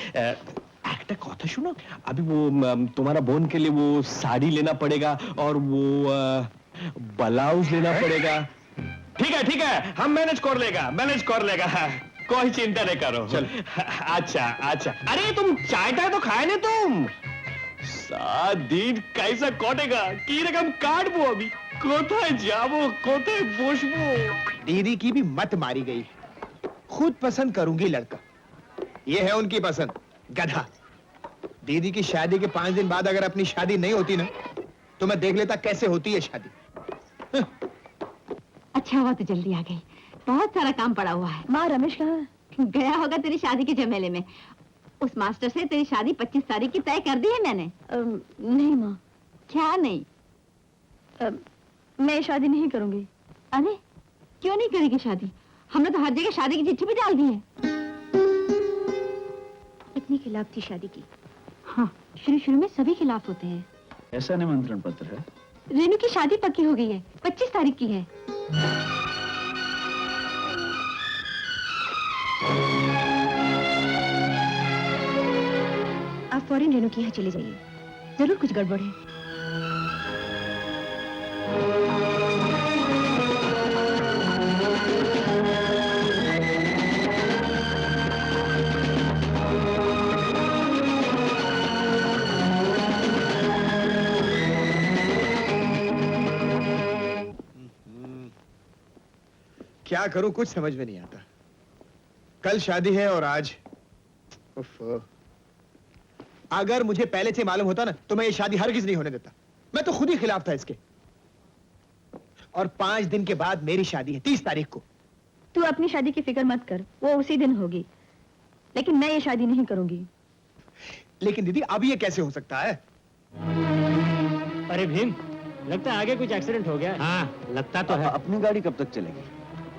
একটা কথা শুনো, अभी वो तुम्हारा बोन के लिए वो साड़ी लेना पड़ेगा और वो ब्लाउज लेना पड़ेगा। ठीक है, हम मैनेज कर लेगा, कोई चिंता नहीं करो। चल। अच्छा अच्छा। अरे तुम चाय तो खाए नहीं तुम? 7 दिन कैसा कटेगा की रकम काटबो अभी, कोথায় যাবো, कोথায় বসবো? दीदी की भी मत मारी गई। खुद पसंद करूंगी लड़का। ये है उनकी पसंद, गधा। दीदी की शादी के 5 दिन बाद अगर अपनी शादी नहीं होती ना, तो मैं देख लेता कैसे होती है शादी। अच्छा हुआ तो जल्दी आ गई, बहुत सारा काम पड़ा हुआ है। माँ, रमेश कहाँ? गया होगा तेरी शादी के झमेले में। उस मास्टर से तेरी शादी 25 तारीख की तय कर दी है मैंने। नहीं माँ। क्या नहीं? मैं शादी नहीं करूंगी। अरे क्यों नहीं करेगी शादी? हमने तो हर जगह शादी की चिट्ठी भी डाल दी है। इतनी खिलाफ थी शादी की। हाँ, शुरू में सभी खिलाफ होते हैं। ऐसा निमंत्रण पत्र है? रेनू की शादी पक्की हो गई है, 25 तारीख की है। आप फौरन रेनू के यहाँ चले जाइए, जरूर कुछ गड़बड़ है। क्या करूं, कुछ समझ में नहीं आता। कल शादी है और आज उफ। अगर मुझे पहले से मालूम होता ना तो मैं ये शादी हरगिज नहीं होने देता। मैं तो खुद ही खिलाफ था इसके। और 5 दिन के बाद मेरी शादी है, 30 तारीख को। तू अपनी शादी की फिक्र मत कर, वो उसी दिन होगी। लेकिन मैं ये शादी नहीं करूंगी। लेकिन दीदी अब ये कैसे हो सकता है? अरे भीम, लगता है आगे कुछ एक्सीडेंट हो गया है। हाँ, लगता तो है। अपनी गाड़ी कब तक चलेगी?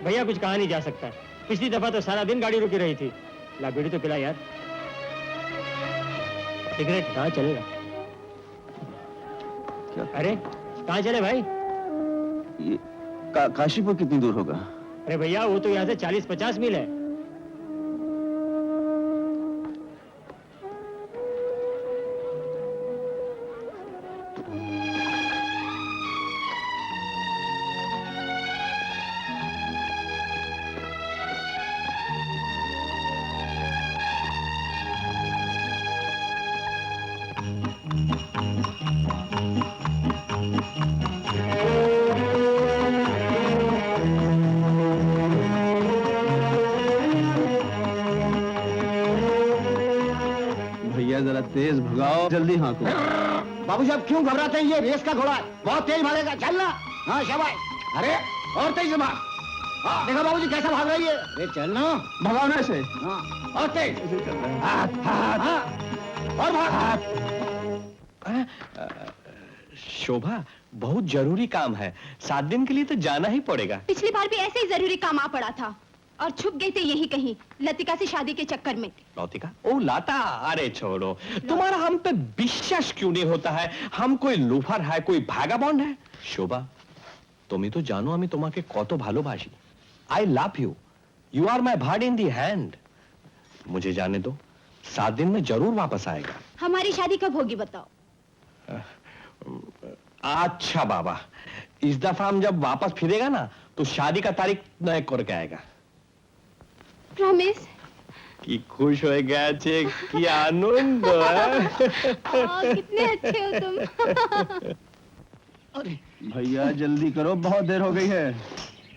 भैया कुछ कहा नहीं जा सकता। पिछली दफा तो सारा दिन गाड़ी रुकी रही थी। ला बीड़ी तो पिला यार। सिगरेट कहाँ चलेगा? क्या? अरे कहाँ चले भाई? ये काशीपुर कितनी दूर होगा? अरे भैया वो तो यहाँ से 40-50 मील है। जरा तेज भगाओ, जल्दी हाँको। बाबू साहब क्यों घबराते हैं? ये रेस का घोड़ा है, बहुत तेज भागेगा। चलना। हाँ शाबाश। अरे और तेज से भाग। हाँ देखा बाबूजी कैसा भाग रही है। अरे चलना, भगाओ ना इसे। हाँ और तेज। हाँ और भाग। शोभा, बहुत जरूरी काम है। 7 दिन के लिए तो जाना ही पड़ेगा। पिछली बार भी ऐसे ही जरूरी काम आ पड़ा था और छुप गए थे यहीं कहीं लतिका से शादी के चक्कर में। लतिका? ओ लाता, अरे छोड़ो। तुम्हारा हम पे विश्वास क्यों नहीं होता है? हम कोई लूफर है, कोई भागाबॉन्ड है? शोभा, तुम्हें तो जानो हमें तुम्हारे कतो भालोबासी। I love you, you are my bird in the hand. मुझे जाने दो, 7 दिन में जरूर वापस आएगा। हमारी शादी कब होगी बताओ? अच्छा बाबा, इस दफा हम जब वापस फिरेगा ना तो शादी का तारीख नए करके आएगा। प्रॉमिस? कि खुश हो गया चे, कि आनंद है। कितने अच्छे हो तुम। भैया जल्दी करो, बहुत देर हो गई है।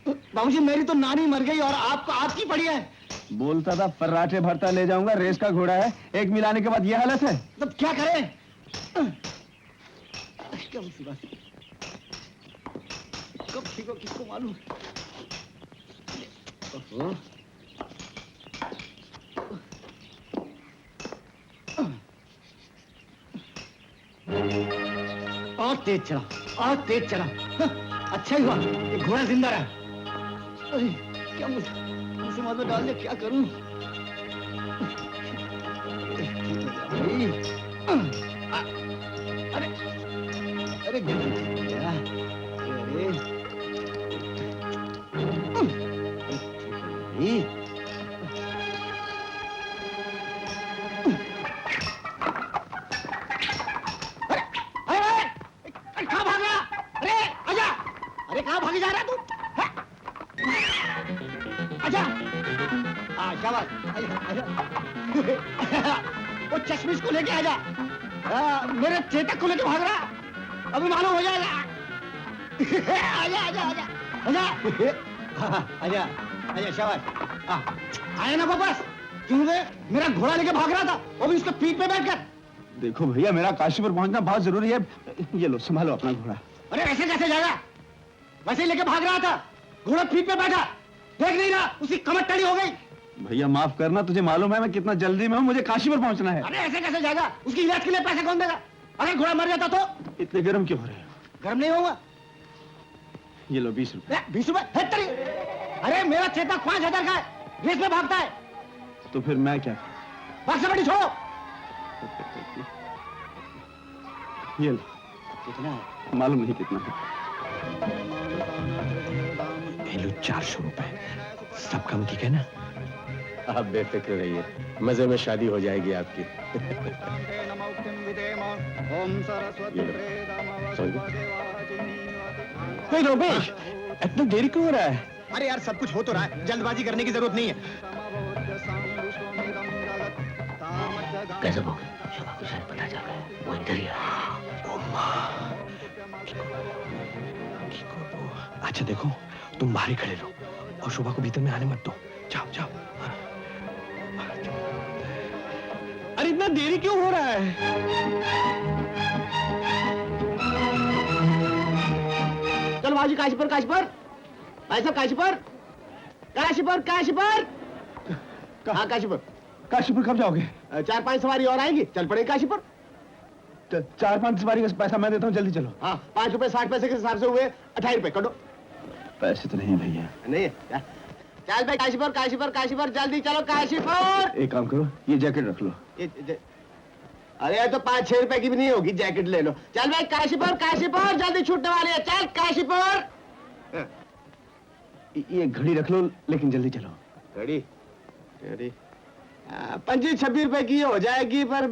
बाबूजी मेरी तो नानी मर गई और आपको आपकी पड़ी है। बोलता था फर्राटे भरता ले जाऊंगा, रेस का घोड़ा है। एक मिलाने के बाद ये हालत है। तब क्या करें? क्या मुसीबत? कब ठीक हो किसको मालूम? और तेज चला, और तेज चला। अच्छा ही हुआ ये घोड़ा जिंदा रहा। अरे क्या मुसीबत में डाल दिया, क्या करूं? अरे अरे कहाँ भाग रहा? अरे आजा! अरे कहाँ भागे जा रहा तू? आजा! शाबाश! वो चश्मिश को लेके आजा। मेरे चेतक को लेके भाग रहा, अभी मालूम हो जाएगा। आजा आजा आजा आजा आजा आजा शाबाश। आया ना वापस? क्योंकि मेरा घोड़ा लेके भाग रहा था, वो भी उसके पीठ पे बैठकर। देखो भैया, मेरा काशीपुर पहुंचना बहुत जरूरी है। ये लो, संभालो अपना घोड़ा। अरे ऐसे कैसे जाएगा? वैसे ही लेके भाग रहा था, घोड़ा पीठ पे बैठा। देख नहीं रहा उसकी कमर टड़ी हो गई। भैया माफ करना, तुझे मालूम है मैं कितना जल्दी में हूँ, मुझे काशीपुर पहुंचना है। अरे ऐसे कैसे जाएगा? उसकी इलाज के लिए पैसे कौन देगा? अगर घोड़ा मर जाता तो? इतने गर्म क्यों हो रहे हो? गर्म नहीं होगा। ये लो 20 रुपए। 20 रुपए? अरे मेरा चेतक 5000 का है, ये इसमें भागता है। तो फिर मैं क्या? बस से बड़ी छोड़ो। ये लो। कितना है? मालूम नहीं कितना है। ये लो 400 रुपए, सब कम ठीक है ना? आप बेफिक्र रहिए, मजे में शादी हो जाएगी आपकी। ये लो, समझ गए? हे रमेश, इतना देरी क्यों हो रहा है? अरे यार सब कुछ हो तो रहा है, जल्दबाजी करने की जरूरत नहीं है। कैसे हो गए? शोभा को शायद पता चल रहा है, वो इधर ही है। अच्छा देखो, तुम बाहर ही खड़े रहो और शोभा को भीतर में आने मत दो। जाओ जाओ। अरे इतना देरी क्यों हो रहा है? चल बाजी, काशीपुर काशीपुर, भाई साहब काशीपुर, काशीपुर काशीपुर। हाँ काशीपुर। काशीपुर कब जाओगे? 4-5 सवारी और आएंगी, चल पड़ेगी काशीपुर। 4-5 सवारी का पैसा मैं देता हूँ, जल्दी चलो। हाँ 5 रुपए 60 पैसे के हिसाब से हुए 28 रुपए कटो। पैसे तो नहीं भैया। नहीं है क्या? चल भाई काशीपुर काशीपुर काशीपुर, जल्दी चलो काशीपुर। एक काम करो, ये जैकेट रख लो। अरे ये तो 5-6 रुपए की भी नहीं होगी, जैकेट ले लो। चल भाई काशीपुर काशीपुर, जल्दी छूटने वाली है, चल काशीपुर। ये घड़ी रख लो, लेकिन जल्दी चलो। घड़ी घड़ी 25-26 रुपए की ये हो जाएगी, पर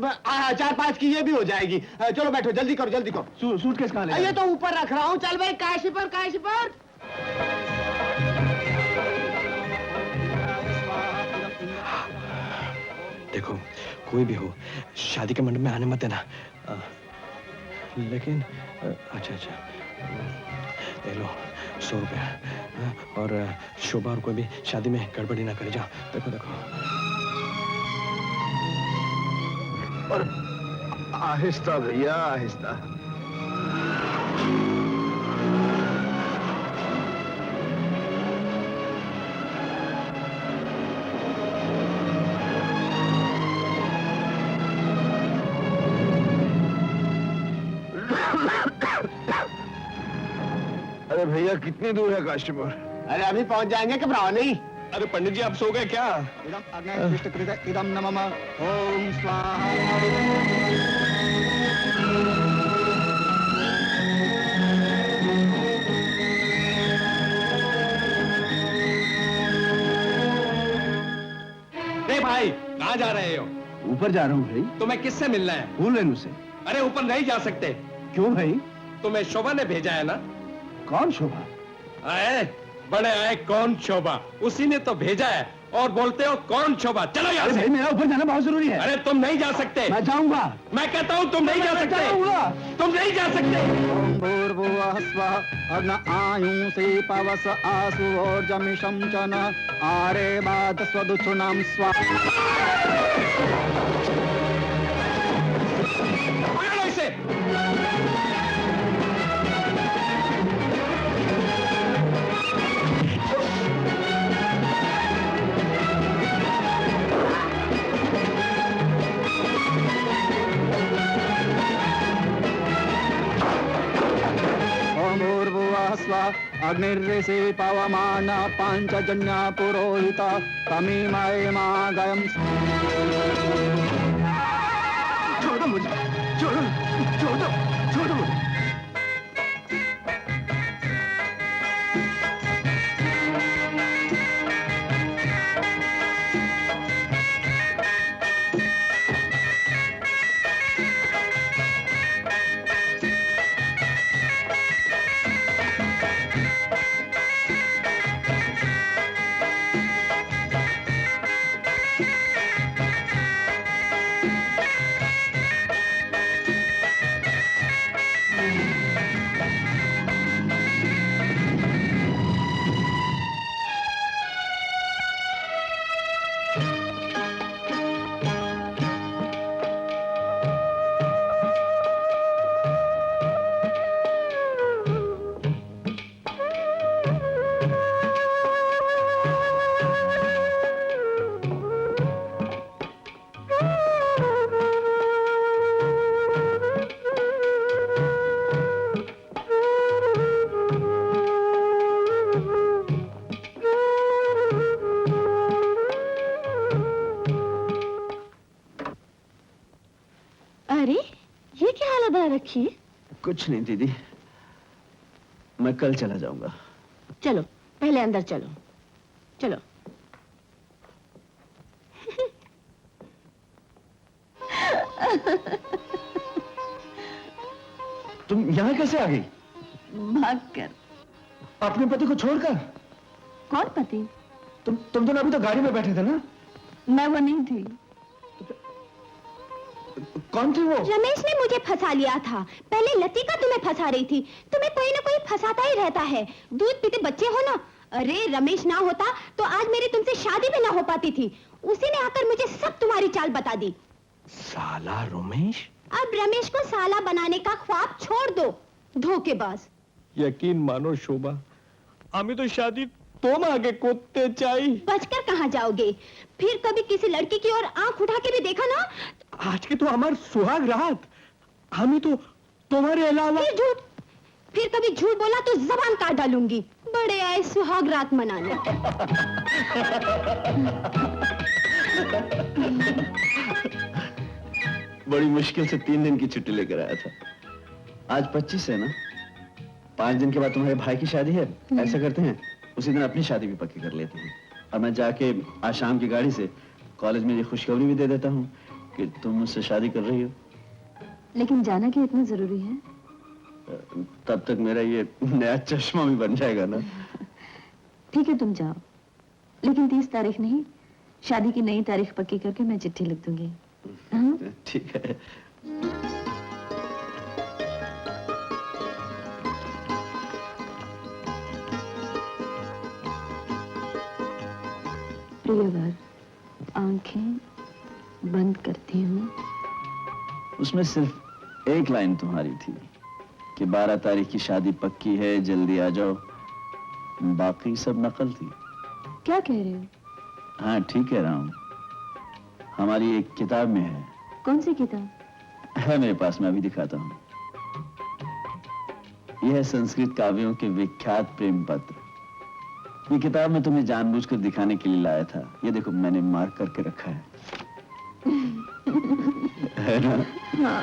4-5 की ये भी हो जाएगी। चलो बैठो, जल्दी करो जल्दी करो। सूटकेस कहाँ ले? ये तो ऊपर रख रहा हूँ, चल भाई काशीपुर काशीपुर। देखो, कोई भी हो, शादी के मंडप में आने मत देना। लेकिन अच्छा अच्छा, ले लो 100 रुपया। और शोभा और कोई भी शादी में गड़बड़ी ना करे। जाओ, देखो देखो। और आहिस्ता भैया, आहिस्ता। अरे भैया कितनी दूर है काशीपुर? अरे अभी पहुंच जाएंगे, घबराओ नहीं। अरे पंडित जी, आप सो गए क्या? इदम नमः ओम स्वाहा। भाई कहाँ जा रहे हो? ऊपर जा रहा हूँ भाई। तुम्हें किससे मिलना है? फूल लेने से। अरे ऊपर नहीं जा सकते। क्यों भाई? तुम्हें शोभा ने भेजा है ना? कौन शोभा? आए बड़े आए, कौन शोभा? उसी ने तो भेजा है और बोलते हो कौन शोभा? चलो यहाँ से। भाई मेरा ऊपर जाना बहुत जरूरी है। अरे तुम नहीं जा सकते। मैं जाऊंगा। मैं कहता हूँ तुम नहीं जा सकते। तुम नहीं जा सकते। भूर्भुवः स्वः अग्न आयुंसे पवस आसु ओर्जमिषं च न आरे बात स्वदुच्छुनां स्वाहा। पकड़ो इसे। अग्निर्ऋषि पवमान पांचजन्य पुरोहित तमीमयमागयम्। छोड़ो मुझे, छोड़ो, छोड़ो, छोड़ो मुझे। अरे ये क्या हालत बना रखी है? कुछ नहीं दीदी, मैं कल चला जाऊंगा। चलो पहले अंदर चलो, चलो। तुम यहाँ कैसे आ गई? भागकर। अपने पति को छोड़कर? कौन पति? तुम दोनों अभी तो गाड़ी में बैठे थे ना? मैं वो नहीं थी। कौन थी वो? रमेश ने मुझे फंसा लिया था। पहले लतिका तुम्हें फंसा रही थी। तुम्हें कोई ना कोई फंसाता ही रहता है। दूध पीते बच्चे हो ना। अरे रमेश ना होता तो आज मेरी तुमसे शादी भी ना हो पाती थी। उसी ने आकर मुझे सब तुम्हारी चाल बता दी। साला रमेश? अब रमेश को साला बनाने का ख्वाब छोड़ दो, धोखेबाज। यकीन मानो शोभा, आम्ही तो शादी तुम आगे कोते चाई। बचकर कहाँ जाओगे? फिर कभी किसी लड़की की ओर आंख उठा के भी देखा ना? आज के तो हमार सुहाग रात, हमी तो तुम्हारे अलावा। फिर कभी झूठ बोला तो जबान काट डालूंगी। बड़े आए सुहाग रात मनाने। बड़ी मुश्किल से 3 दिन की छुट्टी लेकर आया था। आज 25 है ना? 5 दिन के बाद तुम्हारे भाई की शादी है। ऐसा करते हैं, उसी दिन अपनी शादी भी पक्की कर लेते हैं। और मैं जाके आज शाम की गाड़ी से कॉलेज में ये खुशखबरी भी दे देता हूँ कि तुम मुझसे शादी कर रही हो। लेकिन जाना क्या इतना जरूरी है? तब तक मेरा ये नया चश्मा भी बन जाएगा ना। ठीक है, तुम जाओ, लेकिन 30 तारीख नहीं, शादी की नई तारीख पक्की करके मैं चिट्ठी लिख दूंगी। हाँ? ठीक है। प्रियवर, आंखें बंद करती हूँ। उसमें सिर्फ एक लाइन तुम्हारी थी कि 12 तारीख की शादी पक्की है, जल्दी आ जाओ। बाकी सब नकल थी। क्या कह रहे हो? हाँ ठीक कह रहा हूँ। हमारी एक किताब में है। कौन सी किताब? है मेरे पास, मैं अभी दिखाता हूँ। यह है संस्कृत काव्यों के विख्यात प्रेम पत्र। ये किताब मैं तुम्हें जानबूझकर दिखाने के लिए लाया था। ये देखो, मैंने मार्क करके रखा है। है ना? हाँ।